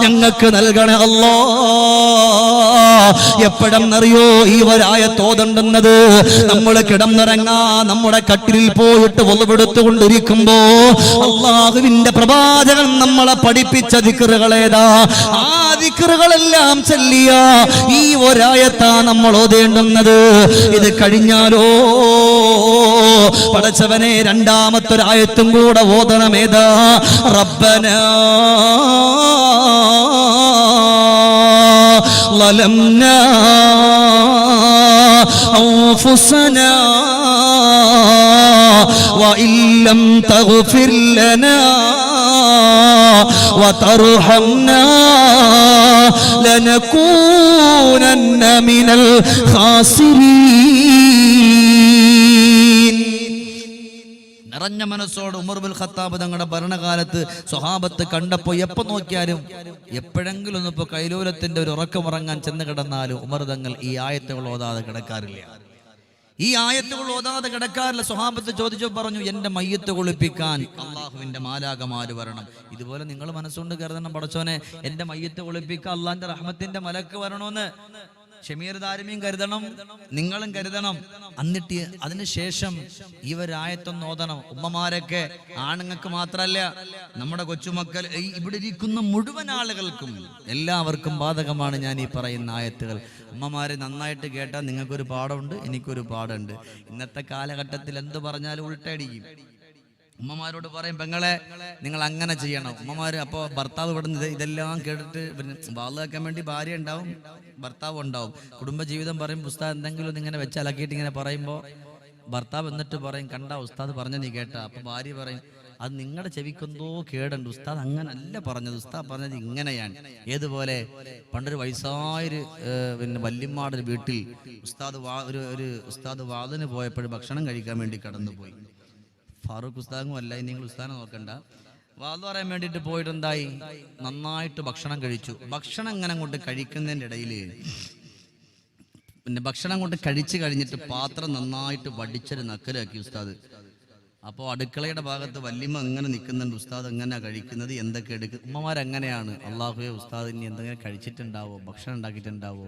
ഞങ്ങൾക്ക് നൽകണേ അല്ലാ. എപ്പോഴെന്നറിയോ ഈ ആയത്ത് ഓതുന്നത്? നമ്മൾ കിടന്നിറങ്ങാ നമ്മുടെ കട്ടിലിൽ പോയിട്ട് ഒളിവെടുത്തുകൊണ്ടിരിക്കുമ്പോ അല്ലാഹുവിന്റെ പ്രവാചകൻ നമ്മളെ പഠിപ്പിച്ച ദിക്റുകളേതാ? ആ ദിക്റുകളെല്ലാം ചൊല്ലിയ ഈ ആയത്താ നമ്മൾ ഓതേണ്ടുന്നത്. ഇത് കഴിഞ്ഞാലോ പടച്ചവനെ രണ്ടാമത്തൊരായത്തും കൂടെ ഓതണമേതാ? റബ്ബനാ ളലംനാ അൻഫുസനാ വഇല്ലം തഗ്ഫിർ ലനാ വതർഹംനാ ലനകൂനന്ന മിനൽ ഖാസിരീൻ. നിറഞ്ഞ മനസ്സോട് ഉമർ ഇബ്നുൽ ഖത്താബ് തങ്ങളുടെ ഭരണകാലത്ത് സ്വഹാബത്ത് കണ്ടപ്പോ എപ്പോ നോക്കിയാലും എപ്പോഴെങ്കിലും ഒന്ന് ഇപ്പൊ കൈലൂലത്തിന്റെ ഒരു ഉറക്കമുറങ്ങാൻ ചെന്ന് കിടന്നാലും ഉമർ തങ്ങൾ ഈ ആയത്തുകൾ ഓതാതെ കിടക്കാറില്ല. ഈ ആയത്തുകൾ ഓതാതെ കിടക്കാറില്ല. സ്വഹാബത്ത് ചോദിച്ചു പറഞ്ഞു, എന്റെ മയ്യത്ത് കുളിപ്പിക്കാൻ അള്ളാഹുവിന്റെ മാലാകമാര് വരണം. ഇതുപോലെ നിങ്ങൾ മനസ്സുകൊണ്ട് കരുതണം, പടച്ചോനെ എന്റെ മയ്യത്ത് കുളിപ്പിക്കാൻ അള്ളാന്റെ റഹ്മത്തിന്റെ മലക്ക് വരണമെന്ന് ഷമീർ ദാരിമിയും കരുതണം, നിങ്ങളും കരുതണം. എന്നിട്ട് അതിനുശേഷം ഇവരായത്തൊന്ന് ഓതണം. ഉമ്മമാരൊക്കെ, ആണുങ്ങൾക്ക് മാത്രല്ല, നമ്മുടെ കൊച്ചുമക്കൾ, ഇവിടെ ഇരിക്കുന്ന മുഴുവൻ ആളുകൾക്കും എല്ലാവർക്കും ബാധകമാണ് ഞാൻ ഈ പറയുന്ന ആയത്തുകൾ. ഉമ്മമാരെ നന്നായിട്ട് കേട്ടാൽ നിങ്ങൾക്കൊരു പാഠമുണ്ട്, എനിക്കൊരു പാഠമുണ്ട്. ഇന്നത്തെ കാലഘട്ടത്തിൽ എന്ത് പറഞ്ഞാലും ഉൾട്ടടിക്കും. ഉമ്മമാരോട് പറയും, പെങ്ങളെ നിങ്ങൾ അങ്ങനെ ചെയ്യണം. ഉമ്മമാര് അപ്പോൾ ഭർത്താവ് ഇവിടെ ഇതെല്ലാം കേട്ടിട്ട് വാള് വെക്കാൻ വേണ്ടി ഭാര്യ ഉണ്ടാവും, ഭർത്താവ് ഉണ്ടാവും. കുടുംബജീവിതം പറയും, പുസ്തകം എന്തെങ്കിലും ഇങ്ങനെ വെച്ചലക്കിയിട്ട് ഇങ്ങനെ പറയുമ്പോൾ ഭർത്താവ് എന്നിട്ട് പറയും, കണ്ട ഉസ്താദ് പറഞ്ഞ നീ കേട്ട? അപ്പൊ ഭാര്യ പറയും, അത് നിങ്ങളുടെ ചെവിക്കെന്തോ കേടുണ്ട്, ഉസ്താദ് അങ്ങനല്ല പറഞ്ഞത്, ഉസ്താദ് പറഞ്ഞത് ഇങ്ങനെയാണ്. ഏതുപോലെ പണ്ടൊരു വയസ്സായൊരു പിന്നെ വല്യമ്മാടെ വീട്ടിൽ ഉസ്താദ് വാതിന് പോയപ്പോൾ ഭക്ഷണം കഴിക്കാൻ വേണ്ടി കടന്നുപോയി. ഫാറൂഖ് ഉസ്താദും അല്ല, നിങ്ങൾ ഉസ്താദിനെ നോക്കണ്ട. വാത് പറയാൻ വേണ്ടിയിട്ട് പോയിട്ട് എന്തായി, നന്നായിട്ട് ഭക്ഷണം കഴിച്ചു. ഭക്ഷണം ഇങ്ങനെ കൊണ്ട് കഴിക്കുന്നതിൻ്റെ ഇടയിൽ പിന്നെ ഭക്ഷണം കൊണ്ട് കഴിച്ചു കഴിഞ്ഞിട്ട് പാത്രം നന്നായിട്ട് വടിച്ചൊരു നക്കലാക്കി ഉസ്താദ്. അപ്പോൾ അടുക്കളയുടെ ഭാഗത്ത് വല്യമ്മ എങ്ങനെ നിൽക്കുന്നുണ്ട്, ഉസ്താദ് എങ്ങനെയാ കഴിക്കുന്നത്, എന്തൊക്കെ എടുക്കും. ഉമ്മമാരെങ്ങനെയാണ്, അള്ളാഹുവേ ഉസ്താദ് ഇനി എന്തെങ്കിലും കഴിച്ചിട്ടുണ്ടാവോ, ഭക്ഷണം ഉണ്ടാക്കിയിട്ടുണ്ടാവോ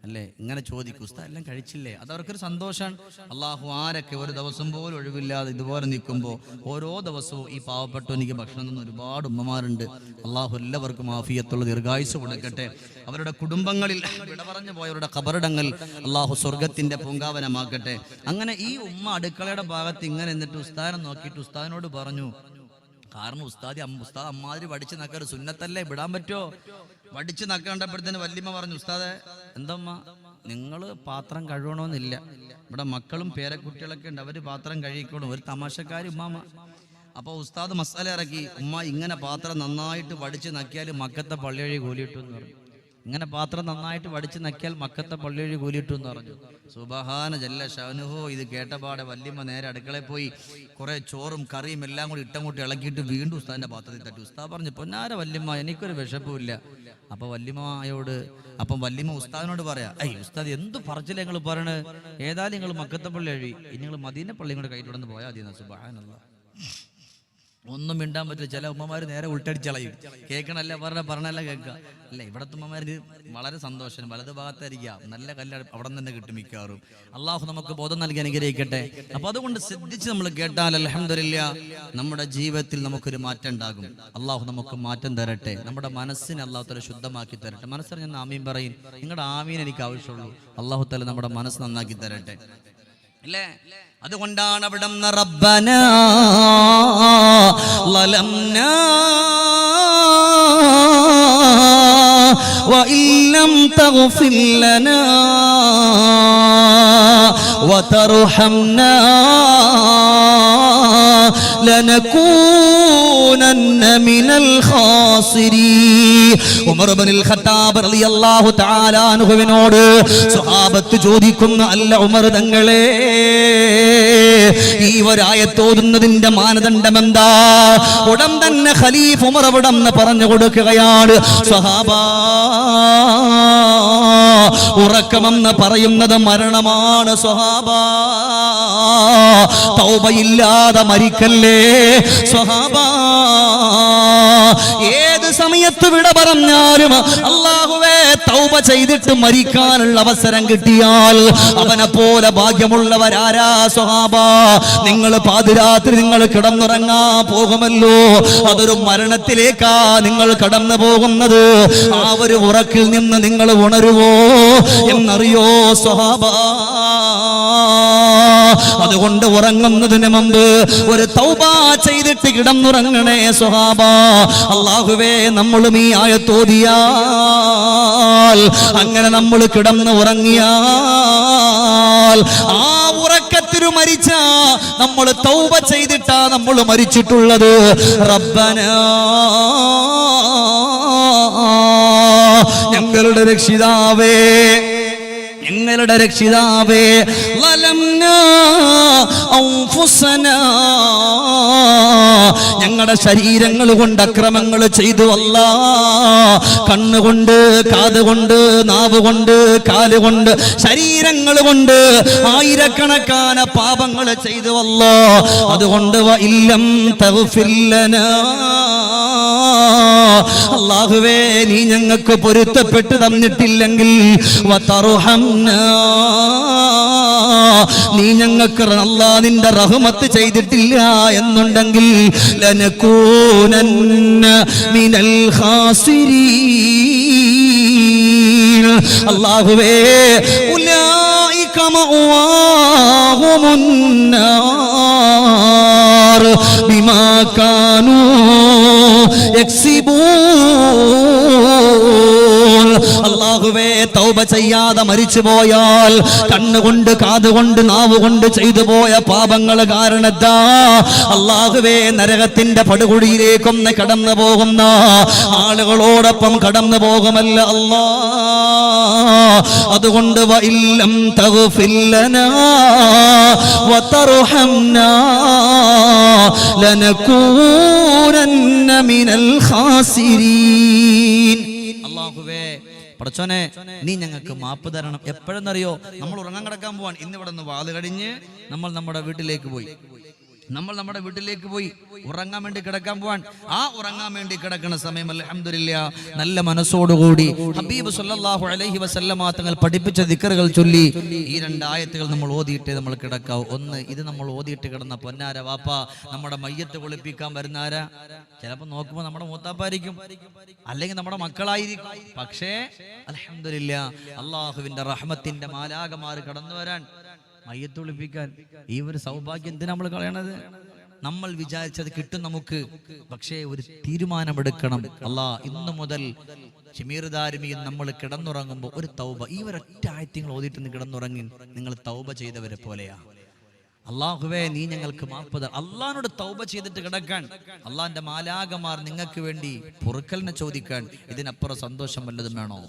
അല്ലേ, ഇങ്ങനെ ചോദിക്കും. ഉസ്താദ് എല്ലാം കഴിച്ചില്ലേ? അതവർക്കൊരു സന്തോഷമാണ്. അള്ളാഹു ആരൊക്കെ ഒരു ദിവസം പോലും ഒഴിവില്ലാതെ ഇതുപോലെ നിൽക്കുമ്പോൾ ഓരോ ദിവസവും ഈ പാവപ്പെട്ട എനിക്ക് ഭക്ഷണം തന്ന ഒരുപാട് ഉമ്മമാരുണ്ട്. അള്ളാഹു എല്ലാവർക്കും ആഫിയത്തുള്ള ദീർഘായുസ് കൊടുക്കട്ടെ. അവരുടെ കുടുംബങ്ങളിൽ വിട പറഞ്ഞു പോയവരുടെ ഖബറിടങ്ങൾ അള്ളാഹു സ്വർഗത്തിന്റെ പൂങ്കാവനമാക്കട്ടെ. അങ്ങനെ ഈ ഉമ്മ അടുക്കളയുടെ ഭാഗത്ത് ഇങ്ങനെ എന്നിട്ട് ഉസ്താദിനെ നോക്കിയിട്ട് ഉസ്താദിനോട് പറഞ്ഞു, കാരണം ഉസ്താദ് അമ്മാതിരി വടിച്ച് നക്കാറ് സുന്നത്തല്ലേ, വിടാൻ പറ്റുമോ? വടിച്ച് നക്കണ്ടപ്പോഴത്തേന് വല്യമ്മ പറഞ്ഞു, ഉസ്താദെ എന്തമ്മ, നിങ്ങൾ പാത്രം കഴുകണമെന്നില്ല, ഇവിടെ മക്കളും പേരക്കുട്ടികളൊക്കെ ഉണ്ട്, അവർ പാത്രം കഴിക്കணும், ഒരു തമാശക്കാരി ഉമ്മാമ. അപ്പോൾ ഉസ്താദ് മസാല ഇറക്കി, ഉമ്മ ഇങ്ങനെ പാത്രം നന്നായിട്ട് വടിച്ച് നക്കിയാൽ മക്കത്തെ പള്ളി വഴി കൂലിയിട്ടു എന്ന് പറഞ്ഞു. ഇങ്ങനെ പാത്രം നന്നായിട്ട് വടിച്ച് നക്കിയാൽ മക്കത്തെ പള്ളി വഴി കൂലിയിട്ടു എന്ന് പറഞ്ഞു. സുബ്ഹാന ജല്ല ഷഅനുഹു. ഇത് കേട്ടപാടെ വല്യമ്മ നേരെ അടുക്കളയിൽ പോയി കുറെ ചോറും കറിയും എല്ലാം കൂടി ഇട്ടങ്ങോട്ട് ഇളക്കിയിട്ട് വീണ്ടും ഉസ്താദിന്റെ പാത്രത്തിൽ തട്ടി. ഉസ്താദ് പറഞ്ഞു, പൊന്നാര വല്യമ്മ, എനിക്കൊരു വിശപ്പുമില്ല. അപ്പൊ വല്യമ്മ ഉസ്താദിനോട് പറയാ, ഉസ്താദ് എന്ത് പറച്ചില്ല നിങ്ങൾ പറയണേ, ഏതായാലും നിങ്ങൾ മക്കത്തെ പള്ളി വഴി, ഇനി നിങ്ങൾ മദീന പള്ളിയും കൂടെ കൈയിലുടന്ന് പോയാൽ മതി. സുബ്ഹാനല്ലാഹ്. ഒന്നും മിണ്ടാൻ പറ്റില്ല. ചില ഉമ്മമാർ നേരെ ഉൾട്ടടിച്ചളയും. കേൾക്കണല്ല പറഞ്ഞല്ല കേൾക്കുക അല്ല. ഇവിടത്തെ ഉമ്മമാർക്ക് വളരെ സന്തോഷം, വലതു ഭാഗത്തായിരിക്കാം, നല്ല കല്ല് അവിടെ നിന്ന് തന്നെ കിട്ടും മിക്കാറും. അള്ളാഹു നമുക്ക് ബോധം നൽകി അനുഗ്രഹിക്കട്ടെ. അപ്പൊ അതുകൊണ്ട് ശ്രദ്ധിച്ച് നമ്മൾ കേട്ടാൽ അൽഹംദുലില്ലാഹ് നമ്മുടെ ജീവിതത്തിൽ നമുക്കൊരു മാറ്റം ഉണ്ടാകും. അള്ളാഹു നമുക്ക് മാറ്റം തരട്ടെ. നമ്മുടെ മനസ്സിനെ അള്ളാഹു തആല ശുദ്ധമാക്കി തരട്ടെ. മനസ്സറിഞ്ഞ ആമീൻ പറയും. നിങ്ങളുടെ ആമീൻ എനിക്ക് ആവശ്യമുള്ളൂ. അള്ളാഹു തആല നമ്മുടെ മനസ്സ് നന്നാക്കി തരട്ടെ അല്ലേ. അതുകൊണ്ടാണ് അവിടെ റബ്ബനാ ലലംനാ വഇല്ലം തഗ്ഫിർ ലനാ വതർഹംനാ ലനകൂനന്ന മിനൽ ഖാസിരീൻ. ഉമർ ഇബ്നുൽ ഖത്താബ് റളിയല്ലാഹു തആല അൻഹുവിനോട് സ്വഹാബത്ത് ചോദിക്കുന്നു, അല്ല ഉമർ തങ്ങളെ, ഈ ഒരായത്തോതുന്നതിന്റെ മാനദണ്ഡം എന്താ? ഉടൻ തന്നെ ഖലീഫ ഉമർ അവിടം പറഞ്ഞു കൊടുക്കുകയാണ്, സ്വഹാബാ, ഉറക്കമെന്ന് പറയുന്നത് മരണമാണ് സ്വഹാബാ. തൗബയില്ലാതെ മരിക്കല്ലേ സ്വഹാബാ. ഏത് സമയത്ത് വിട പറഞ്ഞാലും അല്ലാഹുവേ തൗബ ചെയ്തിട്ട് മരിക്കാനുള്ള അവസരം കിട്ടിയാൽ അവനെ പോലെ ഭാഗ്യമുള്ളവരാരാ സ്വഹാബാ? നിങ്ങൾ പാതിരാത്രി നിങ്ങൾ കിടന്നുറങ്ങാൻ പോകുമല്ലോ, അതൊരു മരണത്തിലേക്കാ നിങ്ങൾ കടന്നു പോകുന്നത്. ആ ഒരു ഉറക്കിൽ നിന്ന് നിങ്ങൾ ഉണരുവോ എന്നറിയോ സ്വഹാബാ? അതുകൊണ്ട് ഉറങ്ങുന്നതിന് മുമ്പ് ഒരു തൗബ ചെയ്തിട്ട് കിടന്നുറങ്ങണേ സ്വഹാബാ. അല്ലാഹുവേ, നമ്മളും ഈ ആയത്തോതിയാൽ, അങ്ങനെ നമ്മൾ കിടന്ന് ഉറങ്ങിയാൽ, ആ ഉറക്കത്തിനു മരിച്ച നമ്മൾ തൗബ ചെയ്തിട്ടാ നമ്മൾ മരിച്ചിട്ടുള്ളത്. റബ്ബനാ, ഞങ്ങളുടെ രക്ഷിതാവേ, ഞങ്ങളുടെ രക്ഷിതാവേ, ലലംനാ അൻഫുസനാ, ഞങ്ങളുടെ ശരീരങ്ങൾ കൊണ്ട് അക്രമങ്ങൾ ചെയ്തു അല്ലാ. കണ്ണുകൊണ്ട്, കാതുകൊണ്ട്, നാവ് കൊണ്ട്, കാലുകൊണ്ട്, ശരീരങ്ങൾ കൊണ്ട് ആയിരക്കണക്കാന പാപങ്ങൾ ചെയ്തു അല്ലാ. അതുകൊണ്ട് വഇല്ലം തഗ്ഫിർ ലനാ, അല്ലാഹുവേ, നീ ഞങ്ങൾക്ക് പൊരുത്തപ്പെട്ട് തന്നിട്ടില്ലെങ്കിൽ, വതർഹംനാ, നീ ഞങ്ങൾക്ക് അല്ലാഹ് നിന്റെ റഹ്മത്ത് ചെയ്തിട്ടില്ല എന്നുണ്ടെങ്കിൽ, ലനകൂനന്ന മിനൽ ഖാസിരീൻ. അല്ലാഹുവേ, ഉലൈക മഅവാഹുമുൻ നാർ ബിമാ കാനൂ യക്സിബൂൻ. അല്ലാഹുവേ, തൗബ ചെയ്യാതെ മരിച്ചുപോയാൽ കണ്ണുകൊണ്ട് കാതുകൊണ്ട് നാവുകൊണ്ട് ചെയ്തു പോയ പാപങ്ങൾ കാരണത്താ അല്ലാഹുവേ നരകത്തിന്റെ പടുകുഴിയിലേക്കൊന്ന് കടന്നു പോകുന്ന ആളുകളോടൊപ്പം കടന്നു പോകുമല്ല അല്ലാ. അതുകൊണ്ട് വഇല്ലം തഗ്ഫിർ ലനാ വതർഹംനാ ലനകൂനന്ന മിനൽ ഖാസിരീൻ. അല്ലാഹുവേ പടച്ചോനെ നീ ഞങ്ങൾക്ക് മാപ്പ് തരണം. എപ്പോഴെന്നറിയോ? നമ്മൾ ഉറങ്ങാൻ കിടക്കാൻ പോവാൻ. ഇന്ന് ഇവിടെ നിന്ന് വാത് കഴിഞ്ഞ് നമ്മൾ നമ്മുടെ വീട്ടിലേക്ക് പോയി ഉറങ്ങാൻ വേണ്ടി കിടക്കാൻ പോവാൻ. ആ ഉറങ്ങാൻ വേണ്ടി കിടക്കുന്ന സമയം അൽഹംദുലില്ലാ നല്ല മനസ്സോടുകൂടി ഹബീബ് സല്ലല്ലാഹു അലൈഹി വസല്ലമ തങ്ങൾ പഠിപ്പിച്ച ദിക്റുകൾ ചൊല്ലി ഈ 2 ആയത്തുകൾ നമ്മൾ ഓതിയിട്ട് നമ്മൾ കിടക്കാവൂ. ഒന്ന്, ഇത് നമ്മൾ ഓതിയിട്ട് കിടന്ന പൊന്നാര വാപ്പ നമ്മുടെ മയ്യത്ത് കുളിപ്പിക്കാൻ വരുന്ന ആരാ? ചിലപ്പോൾ നോക്കുമ്പോൾ നമ്മുടെ മൂത്താപ്പായിരിക്കും, അല്ലെങ്കിൽ നമ്മുടെ മക്കളായിരിക്കും. പക്ഷേ അൽഹംദുലില്ലാ അള്ളാഹുവിന്റെ റഹ്മത്തിന്റെ മാലാകമാർ കടന്നു വരാൻ, മയ്യത്ത് കുളിപ്പിക്കാൻ. ഈ ഒരു സൗഭാഗ്യം എന്തിനാ നമ്മൾ കളയണത്? നമ്മൾ വിചാരിച്ചത് കിട്ടും നമുക്ക്, പക്ഷേ ഒരു തീരുമാനമെടുക്കണം. ഇന്നു മുതൽ ഷമീർ ദാരിമിയിൽ നമ്മൾ കിടന്നുറങ്ങുമ്പോൾ ഒരു തൗബ, ഈ ഒരൊറ്റ ആയത്തുകൾ ഓതിയിട്ട് കിടന്നുറങ്ങി നിങ്ങൾ തൗബ ചെയ്തവരെ പോലെയാ. അള്ളാഹുവേ നീ ഞങ്ങൾക്ക് മാപ്പ് തരണം. അള്ളാഹിനോട് തൗബ ചെയ്തിട്ട് കിടക്കാൻ, അള്ളാഹിന്റെ മാലാകമാർ നിങ്ങൾക്ക് വേണ്ടി പൊറുക്കലിനെ ചോദിക്കാൻ. ഇതിനപ്പുറം സന്തോഷം വല്ലതും വേണോ?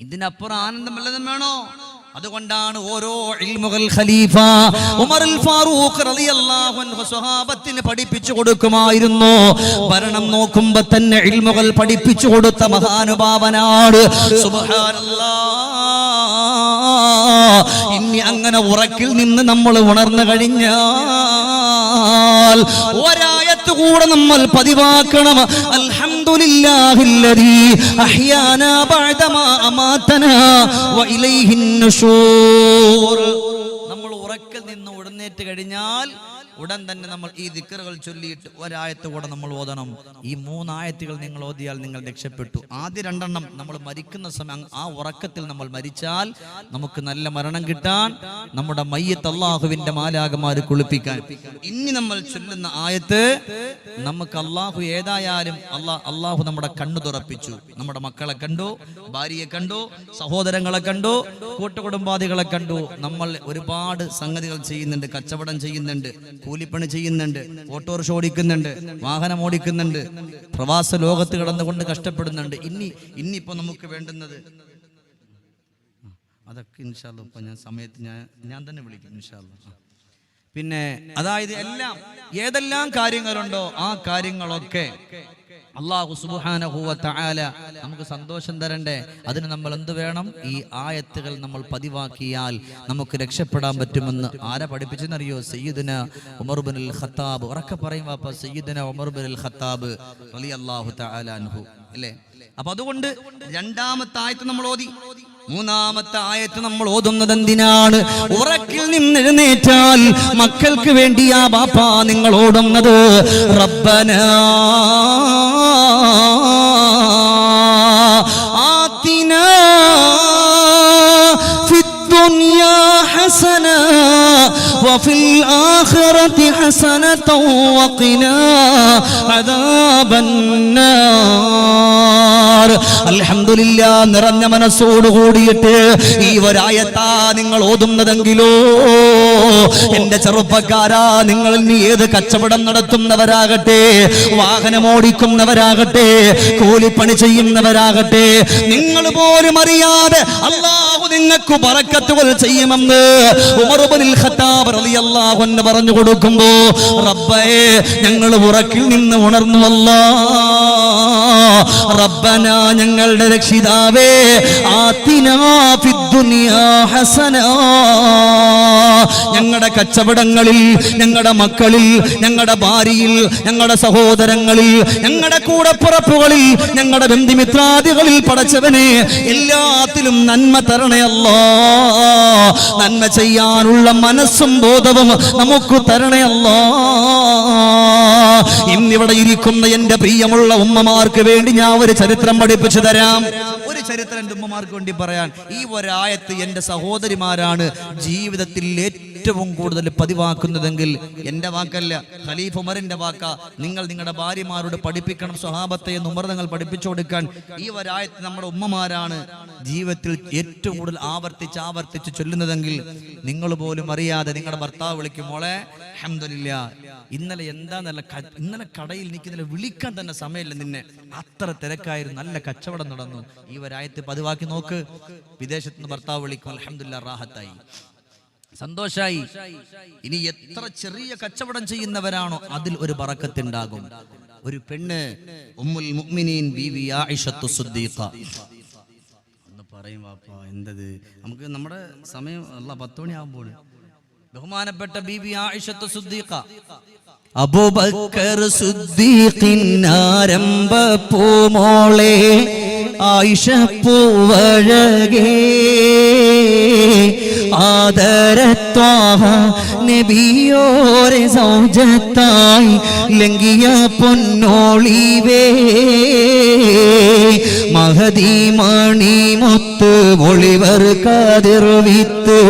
ഇതിനപ്പുറം ആനന്ദം വല്ലതും വേണോ? അതുകൊണ്ടാണ് ഓരോ ഇൽമുൽ ഖലീഫ ഉമറുൽ ഫാറൂഖ് റളിയല്ലാഹു അൻഹു സ്വഹാബത്തിന് പഠിപ്പിച്ചു കൊടുക്കുമായിരുന്നു. ഭരണം നോക്കുമ്പോൾ തന്നെ ഇൽമുകൾ പഠിപ്പിച്ചു കൊടുത്ത മഹാനുഭാവനാണ്. സുബ്ഹാനല്ലാഹ്. ഇനി അങ്ങനെ ഉറക്കിൽ നിന്ന് നമ്മൾ ഉണർന്നു കഴിഞ്ഞാൽ ഒരായത്ത് കൂടെ നമ്മൾ പതിവാക്കണം. അൽഹംദുലില്ലാഹില്ലദീ അഹ്യാനാ ബഅദമാ അമാതനാ വഇലൈഹിൻ നുശൂർ. നമ്മൾ ഉറക്കിൽ നിന്ന് ഉടനേറ്റ് കഴിഞ്ഞാൽ ഉടൻ തന്നെ നമ്മൾ ഈ ദിക്റുകൾ ചൊല്ലിയിട്ട് ഒരായത്ത് കൂടെ നമ്മൾ ഓതണം. ഈ 3 ആയത്തുകൾ നിങ്ങൾ ഓതിയാൽ നിങ്ങൾ രക്ഷപ്പെട്ടു. ആദ്യ 2 എണ്ണം നമ്മൾ മരിക്കുന്ന സമയം ആ ഉറക്കത്തിൽ നമ്മൾ മരിച്ചാൽ നമുക്ക് നല്ല മരണം കിട്ടാൻ, നമ്മുടെ മയ്യത്ത് അല്ലാഹുവിന്റെ മാലാകമാര് കുളിപ്പിക്കാൻ. ഇനി നമ്മൾ ചൊല്ലുന്ന ആയത്ത് നമുക്ക് അല്ലാഹു ഏതായാലും അല്ലാഹു നമ്മുടെ കണ്ണു തുറപ്പിച്ചു. നമ്മുടെ മക്കളെ കണ്ടു, ഭാര്യയെ കണ്ടു, സഹോദരങ്ങളെ കണ്ടു, കൂട്ടുകുടുംബാദികളെ കണ്ടു. നമ്മൾ ഒരുപാട് സംഗതികൾ ചെയ്യുന്നുണ്ട്, കച്ചവടം ചെയ്യുന്നുണ്ട്, കൂലിപ്പണി ചെയ്യുന്നുണ്ട്, ഓട്ടോറിക്ഷ ഓടിക്കുന്നുണ്ട്, വാഹനം ഓടിക്കുന്നുണ്ട്, പ്രവാസ ലോകത്ത് കിടന്നുകൊണ്ട് കഷ്ടപ്പെടുന്നുണ്ട്. ഇനിയിപ്പോ നമുക്ക് വേണ്ടുന്നത് അതൊക്കെ ഇൻഷാ അല്ലാഹ് ഇപ്പൊ ഞാൻ സമയത്ത് ഞാൻ തന്നെ വിളിക്കും ഇൻഷാ അല്ലാഹ്. പിന്നെ അതായത് ഏതെല്ലാം കാര്യങ്ങളുണ്ടോ ആ കാര്യങ്ങളൊക്കെ അല്ലാഹു സുബ്ഹാനഹു വ തആല നമുക്ക് സന്തോഷം തരണ്ടേ? അതിന് നമ്മൾ എന്ത് വേണം? ഈ ആയത്തുകൾ നമ്മൾ പതിവാക്കിയാൽ നമുക്ക് രക്ഷപ്പെടാൻ പറ്റുമെന്ന് ആരാ പഠിപ്പിച്ചെന്നറിയോ? സയ്യിദുനാ ഉമർ ഇബ്നുൽ ഖത്താബ്. ഉറക്കെ പറയും വാപ്പ, സയ്യിദുനാ ഉമർ ഇബ്നുൽ ഖത്താബ് റളിയല്ലാഹു തആല അൻഹു അല്ലേ? അപ്പൊ അതുകൊണ്ട് 2ാമത്തെ ആയത്ത് നമ്മൾ ഓതി. 3ാമത്തെ ആയത്ത് നമ്മൾ ഓതുന്നത് എന്തിനാണ്? ഉറക്കിൽ നിന്ന് എഴുന്നേറ്റാൽ മക്കൾക്ക് വേണ്ടിയാ ബാപ്പാ നിങ്ങൾ ഓടുന്നത്. റബ്ബനാ ആതിനാ ഫിദ്ദുനിയാ ഹസന വഫിൽ ആഖിറതി ഹസനത വഖിനാ അദാബന്നാർ. അൽഹംദുലില്ലാ. നിറഞ്ഞ മനസ്സോട് കൂടിയിട്ട് ഈ ഒരായത്താ നിങ്ങൾ ഓതുന്നതെങ്കിലോ എന്റെ ചെറുപ്പക്കാരാ, നിങ്ങൾ ഇനി ഏത് കച്ചവടം നടത്തുന്നവരാകട്ടെ, വാഹനം ഓടിക്കുന്നവരാകട്ടെ, കൂലിപ്പണി ചെയ്യുന്നവരാകട്ടെ, നിങ്ങൾ പോലും അറിയാതെ അല്ലാഹു നിങ്ങൾക്ക് ബറക്കത്തുകൾ ചെയ്യുമെന്ന് ഉമർ ഇബ്നുൽ ഖത്താബ് റളിയല്ലാഹു അൻഹു പറഞ്ഞു കൊടുക്കുമ്പോ റബ്ബേ ഞങ്ങൾ ഉറക്കിൽ നിന്ന് ഉണർന്നു. റബ്ബന ഞങ്ങളുടെ രക്ഷിതാവേ, ആതിനാ ഫിദ്ദുനിയാ ഹസന. ഞങ്ങളുടെ കച്ചവടങ്ങളിൽ, ഞങ്ങളുടെ മക്കളിൽ, ഞങ്ങളുടെ ഭാര്യയിൽ, ഞങ്ങളുടെ സഹോദരങ്ങളിൽ, ഞങ്ങളുടെ കൂടപ്പുറപ്പുകളിൽ, ഞങ്ങളുടെ ബന്ധുമിത്രാദികളിൽ പടച്ചവനെ എല്ലാത്തിലും നന്മ തരണേ അല്ലാ. നന്മ ചെയ്യാനുള്ള മനസ്സും ബോധവും നമുക്ക് തരണേ അല്ലാ. ഇന്നിവിടെ ഇരിക്കുന്ന എന്റെ പ്രിയമുള്ള ഉമ്മമാർക്ക് വേണ്ടി ഞാൻ ഒരു ചരിത്രം പഠിപ്പിച്ചു തരാം. ഒരു ചരിത്രം എന്റെ ഉമ്മമാർക്ക് വേണ്ടി പറയാൻ. ഈ ഒരായത്ത് എന്റെ സഹോദരിമാരാണ് ജീവിതത്തിൽ ഏറ്റവും കൂടുതൽ പതിവാക്കുന്നതെങ്കിൽ എൻ്റെ വാക്കല്ല, ഖലീഫ ഉമറിന്റെ വാക്ക. നിങ്ങൾ നിങ്ങളുടെ ഭാര്യമാരോട് പഠിപ്പിക്കണം സ്വഹാബത്തെ എന്ന് ഉമർ തങ്ങൾ പഠിപ്പിച്ചു കൊടുക്കാൻ. ഈ ഒരായത്ത് നമ്മുടെ ഉമ്മമാരാണ് ജീവിതത്തിൽ ഏറ്റവും കൂടുതൽ ആവർത്തിച്ച് ചൊല്ലുന്നതെങ്കിൽ നിങ്ങൾ പോലും അറിയാതെ നിങ്ങളുടെ ഭർത്താവ് വിളിക്കും, മോളെ അൽഹംദുലില്ലാ ഇന്നലെ ഇന്നലെ കടയിൽ എനിക്ക് ഇന്നലെ വിളിക്കാൻ തന്നെ സമയമില്ല, നിന്നെ അത്ര തിരക്കായിരുന്നു, നല്ല കച്ചവടം നടന്നു. ഈ ഒരായത്ത് പതിവാക്കി നോക്ക്. വിദേശത്ത് നിന്ന് ഭർത്താവ് വിളിക്കും, അൽഹംദുലില്ലാ റാഹത്തായി, സന്തോഷായി. ഇനി എത്ര ചെറിയ കച്ചവടം ചെയ്യുന്നവരാണോ അതിൽ ഒരു ബറക്കത്തുണ്ടാകും. ഒരു പെണ്ണ് ഉമ്മുൽ മുഅ്മിനീൻ ബീവി ആയിഷത്തു സിദ്ദീഖ ഒന്ന് പറയും വാപ്പാ എന്തത്, നമുക്ക് നമ്മുടെ സമയം അല്ല 10 മണിയാകുമ്പോൾ. ബഹുമാനപ്പെട്ട ബീവി ആയിഷത്തു സിദ്ദീഖ, അബൂബക്കർ സിദ്ദീഖിൻ ആരംഭ പൂമോളെ ആയിഷ പൂവഴകേ ആദരത്വാഹ നബിയോരെ സൗജത്തായി ലംഘിയ പൊന്നോളിവേ മഹദി മണി മുത്ത് മൊളിവർ കതിർ വിത്ത്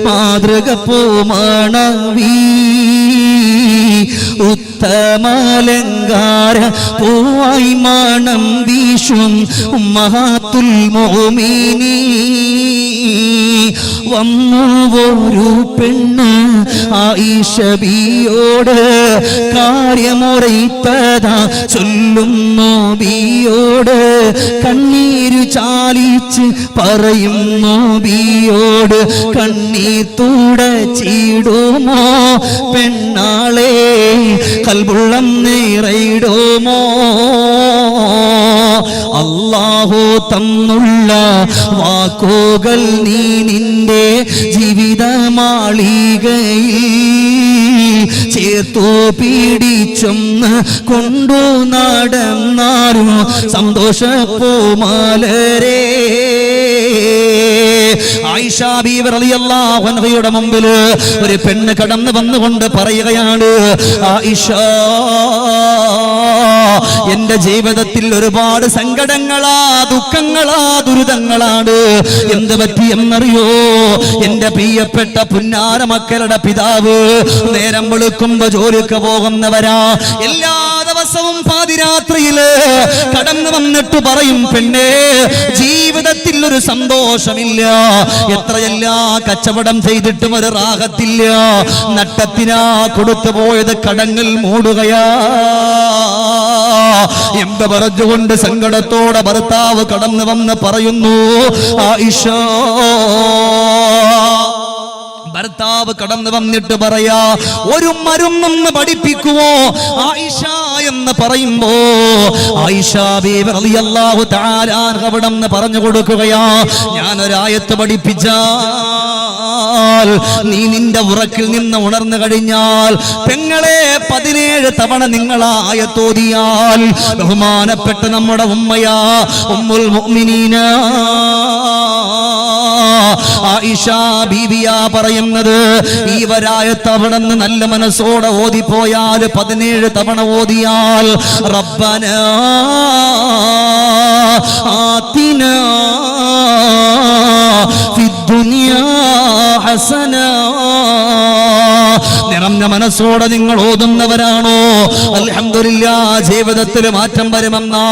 മാതൃക പൂമണവി ഉത്തമലങ്കാര പൂവായി മണം വീശും ഉമ്മഹാത്തുൽ മുഅ്മിനീൻ. വന്നു ഒരു പെണ്ണ് ആയിഷ ബിയോട് കാര്യമുറയിപ്പതാ ചൊല്ലുന്നു ബിയോട്, കണ്ണീരു ചാലിച്ച് പറയുന്നു ബിയോട്, കണ്ണീർ തുടച്ചിടുമോ പെണ്ണാളെ കൽബുള്ളം നിറയിടുമോ? അല്ലാഹു തന്നുള്ള വാക്കുകൾ നീ നിന്റെ ജീവിത മാളികയിൽ ചേർത്തു പിടിച്ചൊന്ന് കൊണ്ടു നടന്നാരും സന്തോഷപ്പൂമാലരേ. ആയിഷ ബീവി റളിയല്ലാഹു അൻഹയുടെ മുമ്പിൽ ഒരു പെണ്ണ് കടന്നു വന്നുകൊണ്ട് പറയുകയാണ്, ആയിഷ എന്റെ ജീവിതത്തിൽ ഒരുപാട് സങ്കടങ്ങളാ, ദുഃഖങ്ങളാ, ദുരിതങ്ങളാണ്. എന്ത് പറ്റിയെന്നറിയോ? എന്റെ പ്രിയപ്പെട്ട പുന്നാര മക്കളുടെ പിതാവ് നേരം വെളുക്കുമ്പോ ജോലിക്ക് പോകുന്നവരാ. എല്ലാ ദിവസവും പാതിരാത്രിയില് കടന്നു വന്നിട്ട് പറയും, പെണ്ണേ ജീവിതത്തിൽ ഒരു സന്തോഷമില്ല, എത്രയെല്ലാ കച്ചവടം ചെയ്തിട്ടും ഒരു റാഹത്തില്ല, നട്ടത്തിനാ കൊടുത്തു പോയത് കടങ്ങൾ മൂടുകയാ എന്ന് പറഞ്ഞുകൊണ്ട് സങ്കടത്തോടെ ഭർത്താവ് കടന്നു വന്ന് പറയുന്നു, ആയിഷ. ഭർത്താവ് കടന്നു വന്നിട്ട് പറയാ, ഒരു മരുന്നൊന്ന് പഠിപ്പിക്കുവോ ആയിഷ എന്ന് പറയുമ്പോ ആയിഷ ബീവി റളിയല്ലാഹു തആല അൻഹ അവിടെന്ന് പറഞ്ഞു കൊടുക്കുകയാ, ഞാനൊരായത്ത് പഠിപ്പിച്ചാൽ നീ നിന്റെ ഉറക്കിൽ നിന്ന് ഉണർന്നു കഴിഞ്ഞാൽ പെങ്ങളെ 17 തവണ നിങ്ങൾ ആ ആയത്തോതിയാൽ ബഹുമാനപ്പെട്ട നമ്മുടെ ഉമ്മയാ ഉമ്മുൽ മുഅ്മിനീന ആയിഷ ബീവിയാ പറയുന്നത്, ഈ വരായത്ത് അവിടുന്ന് നല്ല മനസ്സോടെ ഓതിപ്പോയാൽ 17 തവണ ഓതിയാൽ റബ്ബനാ ആതിനാ ഫിദ്ദുനിയാ ഹസനാ. നിറഞ്ഞ മനസ്സോടെ നിങ്ങൾ ഓതുന്നവരാണോ അൽഹംദുലില്ലാഹ് ജീവിതത്തിൽ മാറ്റം വരുമെന്നാ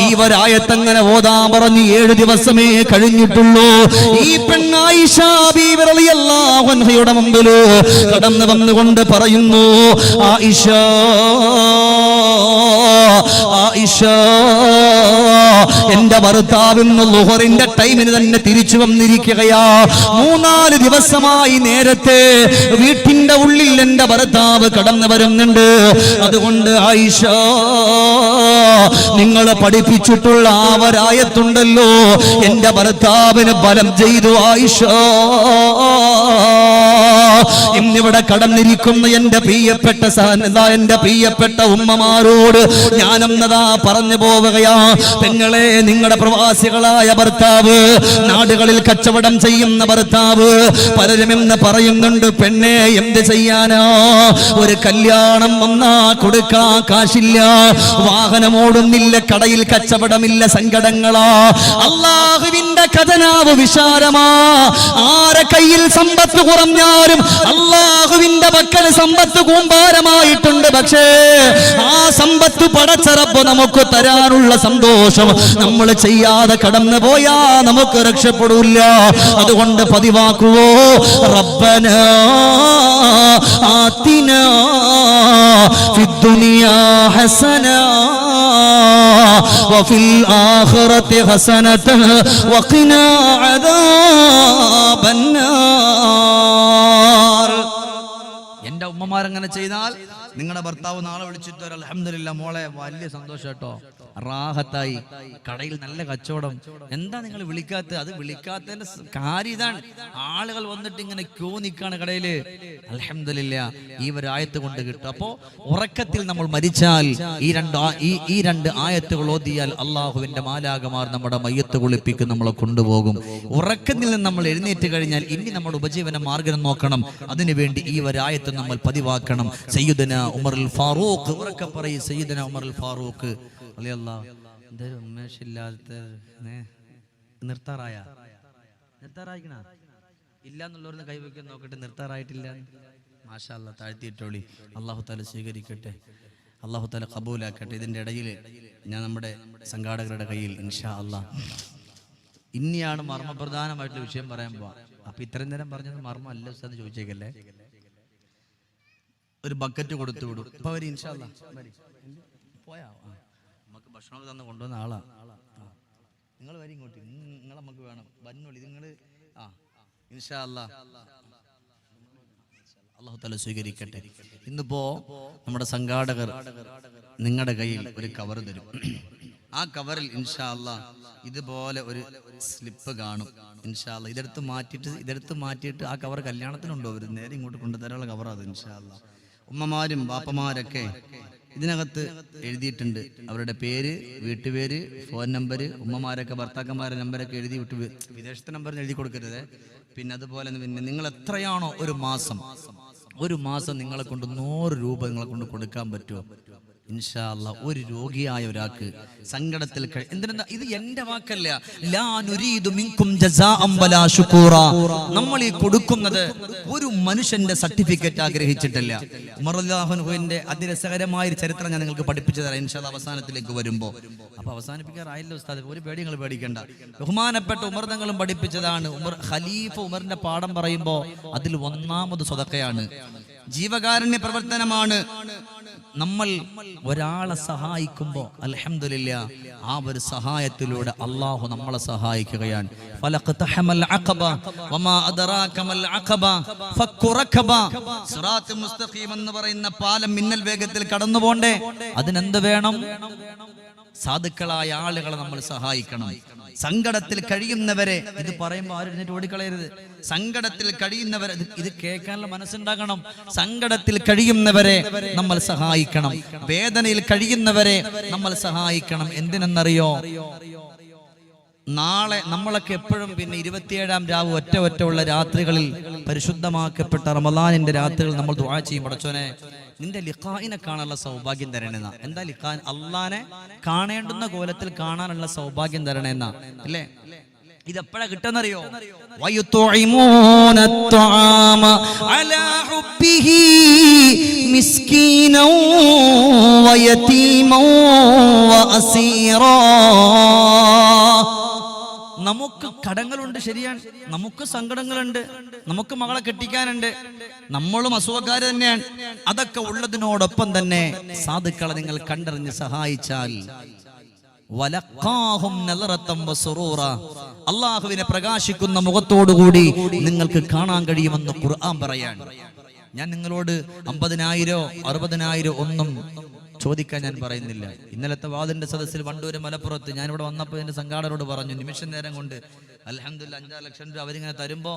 ഈ വരായത്ത് അങ്ങനെ ഓതാൻ പറഞ്ഞ് 7 ദിവസമേ കഴിഞ്ഞിട്ടുള്ളൂ. ഈ പെണ്ണ് ആയിഷ ബീവി റളിയല്ലാഹു അൻഹയുടെ മുമ്പിൽ കടന്നു വന്നുകൊണ്ട് പറയുന്നു, ആയിഷ ആയിഷ എന്റെ ഭർത്താവിന് ളുഹറിന്റെ ടൈമിന് തന്നെ തിരിച്ചു വന്നിരിക്കുകയാ. 3-4 ദിവസമായി നേരത്തെ വീട്ടിന്റെ ഉള്ളിൽ എന്റെ ഭർത്താവ് കടന്നു വരുന്നുണ്ട്. അതുകൊണ്ട് ആയിഷ നിങ്ങളെ പഠിപ്പിച്ചിട്ടുള്ള ആ വരായത്തുണ്ടല്ലോ എന്റെ ഭർത്താവിന് ബലം ചെയ്തു. ആയിഷ ഇന്നിവിടെ കടന്നിരിക്കുന്ന എന്റെ പ്രിയപ്പെട്ട എന്റെ പ്രിയപ്പെട്ട ഉമ്മമാരോട് ഞാനെന്നതാ പറഞ്ഞു പോവുകയാ, പെങ്ങളെ നിങ്ങളുടെ പ്രവാസികളായ ഭർത്താവ്, നാടുകളിൽ കച്ചവടം ചെയ്യുന്ന ഭർത്താവ് പലരും എന്ന് പറയുന്നുണ്ട്, പെണ്ണെ എന്ത് ചെയ്യാനാ, ഒരു കല്യാണം വന്നാ കൊടുക്കാൻ കാശില്ല, വാഹനമോടുന്നില്ല, കടയിൽ കച്ചവടമില്ല, സങ്കടങ്ങളാ. അല്ലാഹുവിന്റെ ഖജനാവ് വിശാലമാ, ആരെ കയ്യിൽ സമ്പത്ത് കുറഞ്ഞാലും അള്ളാഹുവിന്റെ പക്കൽ സമ്പത്ത് കൂമ്പാരമായിട്ടുണ്ട്. പക്ഷേ ആ സമ്പത്ത് പടച്ച റബ്ബ് നമുക്ക് തരാനുള്ള സന്തോഷം നമ്മൾ ചെയ്യാതെ കടന്നു പോയാ നമുക്ക് രക്ഷപ്പെടൂല. അതുകൊണ്ട് പതിവാക്കുവോ, റബ്ബനാ ആതിനാ ഫിദ്ദുനിയാ ഹസനാ വഫിൽ ആഖിറതി ഹസനതൻ വഖിനാ അദാബന്നാർ. എന്റെ ഉമ്മമാരങ്ങനെ ചെയ്താൽ നിങ്ങളുടെ ഭർത്താവ് നാളെ വിളിച്ചിട്ട് അൽഹംദുലില്ലാ മോളെ വലിയ സന്തോഷം കേട്ടോ, റാഹത്തായി, കടയിൽ നല്ല കച്ചവടം, എന്താ നിങ്ങൾ വിളിക്കാത്ത? അത് വിളിക്കാത്തതിന്റെ കാര്യം ഇതാണ്, ആളുകൾ വന്നിട്ട് ഇങ്ങനെ ക്യൂ നിൽക്കാണ് കടയില്. അൽഹംദുലില്ലാ ഈ ഒരു ആയത്ത് കൊണ്ട് കിട്ടും. അപ്പോ ഉറക്കത്തിൽ നമ്മൾ മരിച്ചാൽ ഈ രണ്ട് ആയത്തുകൾ ഓതിയാൽ അള്ളാഹുവിന്റെ മാലാകമാർ നമ്മുടെ മയ്യത്ത് കുളിപ്പിക്കും, നമ്മളെ കൊണ്ടുപോകും. ഉറക്കത്തിൽ നിന്ന് നമ്മൾ എഴുന്നേറ്റ് കഴിഞ്ഞാൽ ഇനി നമ്മുടെ ഉപജീവന മാർഗം നോക്കണം. അതിനുവേണ്ടി ഈ ഒരു ആയത്ത് നമ്മൾ പതിവാക്കണം. സയ്യിദുനാ ഉമറുൽ ഫാറൂഖ്, ഉറക്കെ പറയും സയ്യിദുനാ ഉമറുൽ ഫാറൂഖ് റളിയല്ലാഹു. എന്തായാലും ഉന്മേഷമില്ലാത്ത നിർത്താറായിക്കണ ഇല്ല എന്നുള്ളവരൊന്ന് കൈവയ്ക്കാൻ നോക്കട്ടെ. നിർത്താറായിട്ടില്ല, മാഷാ അല്ലാഹ്, താഴ്ത്തിയിട്ടോളി. അല്ലാഹു തആല സ്വീകരിക്കട്ടെ, അല്ലാഹു തആല ഖബൂലാക്കട്ടെ. ഇതിന്റെ ഇടയിൽ ഞാൻ നമ്മുടെ സംഘാടകരുടെ കയ്യിൽ ഇൻഷാ അല്ലാഹ് ഇനിയാണ് മർമ്മപ്രധാനമായിട്ടുള്ള വിഷയം പറയാൻ പോവാ. അപ്പൊ ഇത്രയും നേരം പറഞ്ഞത് മർമ്മം അല്ല ഉസ്താദ് ചോദിച്ചേക്കല്ലേ. ഒരു ബക്കറ്റ് കൊടുത്തു വിടും. അപ്പൊ അവര് ഇൻഷാ അല്ലാഹ് പോയാ നമുക്ക് ഭക്ഷണമൊക്കെ തന്ന് കൊണ്ടുവന്ന ആളാ. നിങ്ങൾ വരി ഇങ്ങോട്ട്, നിങ്ങൾ നമുക്ക് വേണം വന്നോളി നിങ്ങൾ. ഇൻഷാ അല്ലാഹ് അല്ലാഹു തആല സ്വീകരിക്കട്ടെ. ഇന്നിപ്പോ നമ്മുടെ സംഘാടകർ നിങ്ങളുടെ കയ്യിൽ ഒരു കവർ തരും. ആ കവറിൽ ഇൻഷാ അല്ലാഹ് ഇതുപോലെ ഒരു സ്ലിപ്പ് കാണും. ഇൻഷാ അല്ലാഹ് ഇതെടുത്ത് മാറ്റിയിട്ട് ആ കവർ കല്യാണത്തിനുണ്ടോ അവർ നേരെ ഇങ്ങോട്ട് കൊണ്ടുതരാനുള്ള കവറാണ്. ഇൻഷാ അല്ലാഹ് ഉമ്മമാരും ബാപ്പമാരൊക്കെ ഇതിനകത്ത് എഴുതിയിട്ടുണ്ട്. അവരുടെ പേര്, വീട്ടുപേര്, ഫോൺ നമ്പർ, ഉമ്മമാരൊക്കെ ഭർത്താക്കന്മാരുടെ നമ്പരൊക്കെ എഴുതി വിട്ട്, വിദേശത്തെ നമ്പർ എഴുതി കൊടുക്കരുത്. പിന്നെ അതുപോലെ പിന്നെ നിങ്ങൾ എത്രയാണോ ഒരു മാസം നിങ്ങളെ കൊണ്ട് 100 രൂപ നിങ്ങളെ കൊണ്ട് കൊടുക്കാൻ പറ്റുമോ? ഇൻഷാ അല്ലാഹ് ഒരു രോഗിയായ ഒരാൾക്ക് സങ്കടത്തിൽ എന്തിനാ, ഇത് എന്റെ വാക്കല്ല, ലാ നുരീദു മിൻകും ജസാഅൻ വലാ ശുകൂറാ. നമ്മൾ ഈ കൊടുക്കുന്നത് ഒരു മനുഷ്യന്റെ സർട്ടിഫിക്കറ്റ് ആഗ്രഹിച്ചിട്ടില്ല. ഉമർ റളിയല്ലാഹു അൻഹുവിന്റെ അതിരസകരമായ ഒരു ചരിത്രം ഞാൻ നിങ്ങൾക്ക് പഠിപ്പിച്ചു തരാം ഇൻഷാ അല്ലാഹ് അവസാനത്തിലേക്ക് വരുമ്പോ. അപ്പൊ അവസാനിപ്പിക്കാറായില്ലോ ഉസ്താദ്, ഒരു പേടി നിങ്ങൾ പേടിക്കണ്ട. ബഹുമാനപ്പെട്ട ഉമർ തങ്ങളും പഠിപ്പിച്ചതാണ്. ഖലീഫ ഉമറിന്റെ പാഠം പറയുമ്പോ അതിൽ ഒന്നാമത് സ്വതക്കയാണ്, ജീവകാരുണ്യ പ്രവർത്തനമാണ്. നമ്മൾ ഒരാളെ സഹായിക്കുമ്പോൾ അൽഹംദുലില്ലാ ആ ഒരു സഹായത്തിലൂടെ അല്ലാഹു നമ്മളെ സഹായിക്കുകയാണ്. ഫലഖതഹമൽ അഖബ വമാ അദറാക മൽ അഖബ ഫക്കു റഖബ. സിറാത്തുൽ മുസ്തഖീം എന്ന് പറയുന്ന പാലം മിന്നൽ വേഗത്തിൽ കടന്നു പോണ്ടേ, അതിനെന്ത് വേണം? സാധുക്കളായ ആളുകളെ നമ്മൾ സഹായിക്കണം. സങ്കടത്തിൽ കഴിയുന്നവരെ, ഇത് പറയുമ്പോൾ ആരും എഴുന്നേറ്റ് ഓടിക്കളയരുത്. സങ്കടത്തിൽ കഴിയുന്നവരെ ഇത് കേൾക്കാനുള്ള മനസ്സുണ്ടാകണം. സങ്കടത്തിൽ കഴിയുന്നവരെ നമ്മൾ സഹായിക്കണം, വേദനയിൽ കഴിയുന്നവരെ നമ്മൾ സഹായിക്കണം. എന്തിനെന്നറിയോ? നാളെ നമ്മളൊക്കെ എപ്പോഴും പിന്നെ 27-ാം രാവ് ഒറ്റ ഉള്ള രാത്രികളിൽ പരിശുദ്ധമാക്കപ്പെട്ട റമളാനിന്റെ രാത്രികൾ നമ്മൾ ദുആ ചെയ്യും, പടച്ചോനെ നിന്റെ ലിഖാഇനെ കാണാനുള്ള സൗഭാഗ്യം തരണേന്നാ. എന്താ ലിഖാൻ? അള്ളാനെ കാണേണ്ടുന്ന കോലത്തിൽ കാണാനുള്ള സൗഭാഗ്യം തരണേന്നാ, അല്ലേ? ഇതെപ്പോഴാ കിട്ടുന്നറിയോ? വയുതുഇമൂന അത്ത്വാമ അലാ ഹുബ്ബിഹി മിസ്കീനൻ വയതീമൻ വഅസീറാ. നമുക്ക് കടങ്ങളുണ്ട്, ശരിയാണ്, നമുക്ക് സങ്കടങ്ങളുണ്ട്, നമുക്ക് മകളെ കെട്ടിക്കാനുണ്ട്, നമ്മളും അസുഖക്കാര് തന്നെയാണ്. അതൊക്കെ ഉള്ളതിനോടൊപ്പം തന്നെ സാധുക്കളെ നിങ്ങൾ കണ്ടറിഞ്ഞ് സഹായിച്ചാൽ അള്ളാഹുവിനെ പ്രകാശിക്കുന്ന മുഖത്തോടുകൂടി നിങ്ങൾക്ക് കാണാൻ കഴിയുമെന്ന് ഖുർആൻ പറയാൻ. ഞാൻ നിങ്ങളോട് 50,000 60,000 ഒന്നും ചോദിക്കാൻ ഞാൻ പറയുന്നില്ല. ഇന്നലത്തെ വാദിന്റെ സദസ്സിൽ വണ്ടൂര് മലപ്പുറത്ത് ഞാനിവിടെ വന്നപ്പോൾ എന്റെ സംഘാടകരോട് പറഞ്ഞു, നിമിഷ നേരം കൊണ്ട് അൽഹംദുലില്ലാ 5 ലക്ഷം രൂപ അവരിങ്ങനെ തരുമ്പോ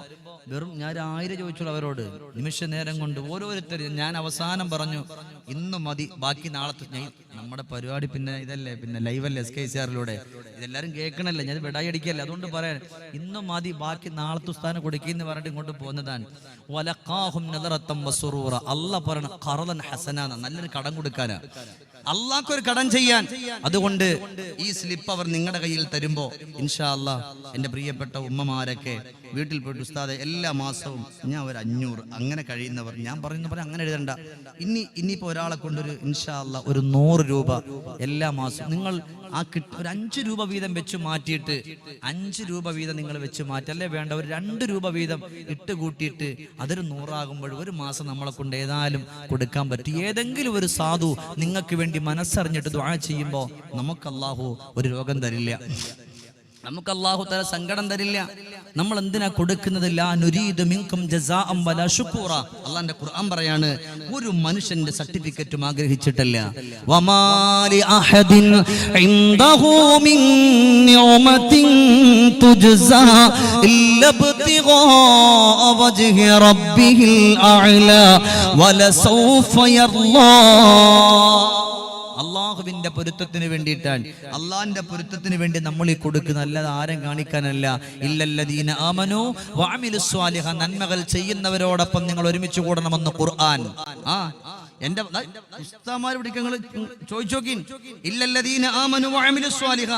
വെറും ഞാൻ 1000 ചോദിച്ചുള്ളൂ അവരോട്. നിമിഷ നേരം കൊണ്ട് ഓരോരുത്തരും ഞാൻ അവസാനം പറഞ്ഞു, ഇന്ന് മതി, ബാക്കി നാളത്തെ. നമ്മുടെ പരിപാടി പിന്നെ ഇതല്ലേ, പിന്നെ ലൈവല്ലേ SKCR-ലൂടെ, ഇതെല്ലാരും കേൾക്കണല്ലേ, ഞാൻ വിടായി അടിക്കല്ലേ, അതുകൊണ്ട് പറയാൻ ഇന്ന് മതി, ബാക്കി നാളത്തെ ഉസ്താദിനെ കൊടുക്കുന്ന പറഞ്ഞിട്ട് ഇങ്ങോട്ട് പോകുന്നതാണ്. വലഖാഹും നദറത്തം വസുറൂറ. അല്ലാഹ് പറയണ ഖർളൻ ഹസന, നല്ലൊരു കടം കൊടുക്കാനാ. അള്ളാഹ്ക്കൊരു കടം ചെയ്യാൻ. അതുകൊണ്ട് ഈ സ്ലിപ്പ് അവർ നിങ്ങളുടെ കയ്യിൽ തരുമ്പോൾ ഇൻഷാ അല്ലാഹ് എൻ്റെ പ്രിയപ്പെട്ട ഉമ്മമാരൊക്കെ വീട്ടിൽ പോയിട്ട് ഉസ്താദെ എല്ലാ മാസവും ഞാൻ ഒരു 500 അങ്ങനെ കഴിയുന്നവർ, ഞാൻ പറയുന്ന പോലെ അങ്ങനെ എഴുതണ്ട, ഇനിയിപ്പോൾ ഒരാളെ കൊണ്ടൊരു ഇൻഷാ അല്ലാഹ് ഒരു 100 രൂപ എല്ലാ മാസവും നിങ്ങൾ ഒരു 5 രൂപ വീതം വെച്ച് മാറ്റിയിട്ട് 5 രൂപ വീതം നിങ്ങൾ വെച്ച് മാറ്റല്ലേ വേണ്ട, ഒരു 2 രൂപ വീതം ഇട്ട് കൂട്ടിയിട്ട് അതൊരു 100 ആകുമ്പോൾ ഒരു മാസം നമ്മളെ കൊണ്ട് ഏതായാലും കൊടുക്കാൻ പറ്റും. ഏതെങ്കിലും ഒരു സാധു നിങ്ങൾക്ക് വേണ്ടി മനസ്സറിഞ്ഞിട്ട് ദുആ ചെയ്യുമ്പോൾ നമുക്ക് അല്ലാഹു ഒരു രോഗം തരില്ല, നമുക്ക് അല്ലാഹു തആല സങ്കടം തരില്ല. നമ്മൾ എന്തിനാ കൊടുക്കുന്നത്? ലാ നുരീദു മിൻകും ജസാഅൻ വലാ ശുക്കൂറ. അല്ലാഹുവിന്റെ ഖുർആൻ പറയാണ്, ഒരു മനുഷ്യന്റെ സർട്ടിഫിക്കറ്റും ആഗ്രഹിച്ചിട്ടല്ല. വമാലി അഹദിൻ ഇൻദഹു മിൻ നിഅമത്തിൻ തുജ്സാ ഇല്ലാ ഇബ്തിഗാ വജ്ഹി റബ്ബിഹിൽ അഅ്ലാ വലസൗഫ യർളാ. അള്ളാഹുവിന്റെ പൊരുത്തത്തിന് വേണ്ടിയിട്ടാണ്, അള്ളാഹിന്റെ പൊരുത്തത്തിന് വേണ്ടി നമ്മൾ ഈ കൊടുക്കുന്ന, അല്ലാതെ ആരും കാണിക്കാനല്ല. ഇല്ലല്ലദീന ആമനു വഅമിലുസ് സ്വാലിഹ, നന്മകൾ ചെയ്യുന്നവരോടൊപ്പം നിങ്ങൾ ഒരുമിച്ച് കൂടണമെന്ന് ഖുർആൻ. എന്റെ ഉസ്താദുമാർ പിടിക്കങ്ങൾ ചോദിച്ചു നോക്കി, ഇല്ലല്ലദീന ആമനു വഅമിലുസ് സ്വാലിഹ,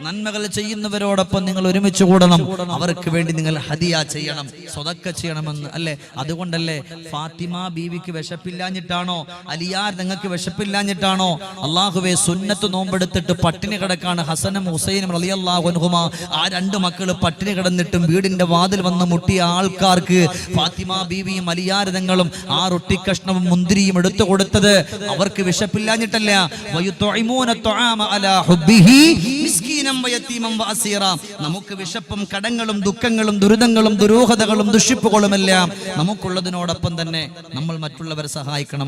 നന്മകൾ ചെയ്യുന്നവരോടൊപ്പം നിങ്ങൾ ഒരുമിച്ച് കൂടണം, അവർക്ക് വേണ്ടി നിങ്ങൾ ഹദിയ ചെയ്യണം, സ്വതക്ക ചെയ്യണമെന്ന് അല്ലേ? അതുകൊണ്ടല്ലേ ഫാത്തിമ ബീവിക്ക് വിശപ്പില്ലാഞ്ഞിട്ടാണോ, അലിയാർ നിങ്ങൾക്ക് വിശപ്പില്ലാഞ്ഞിട്ടാണോ? അള്ളാഹുവെ, സുന്നത്ത് നോമ്പെടുത്തിട്ട് പട്ടിണി കിടക്കാണ് ഹസനും ഹുസൈനും റളിയല്ലാഹു അൻഹുമാ. ആ 2 മക്കള് പട്ടിണി കിടന്നിട്ടും വീടിന്റെ വാതിൽ വന്ന് മുട്ടിയ ആൾക്കാർക്ക് ഫാത്തിമ ബീവിയും അലിയാർ തങ്ങളും ആ റൊട്ടി കഷ്ണവും മുന്തിരിയും എടുത്തു കൊടുത്തത് അവർക്ക് വിശപ്പില്ലാഞ്ഞിട്ടല്ല. നമുക്ക് വിശപ്പും കടങ്ങളും ദുഃഖങ്ങളും ദുരിതങ്ങളും ദുരൂഹതകളും ദുഷിപ്പുകളുമെല്ലാം നമുക്കുള്ളതിനോടൊപ്പം തന്നെ നമ്മൾ മറ്റുള്ളവരെ സഹായിക്കണം.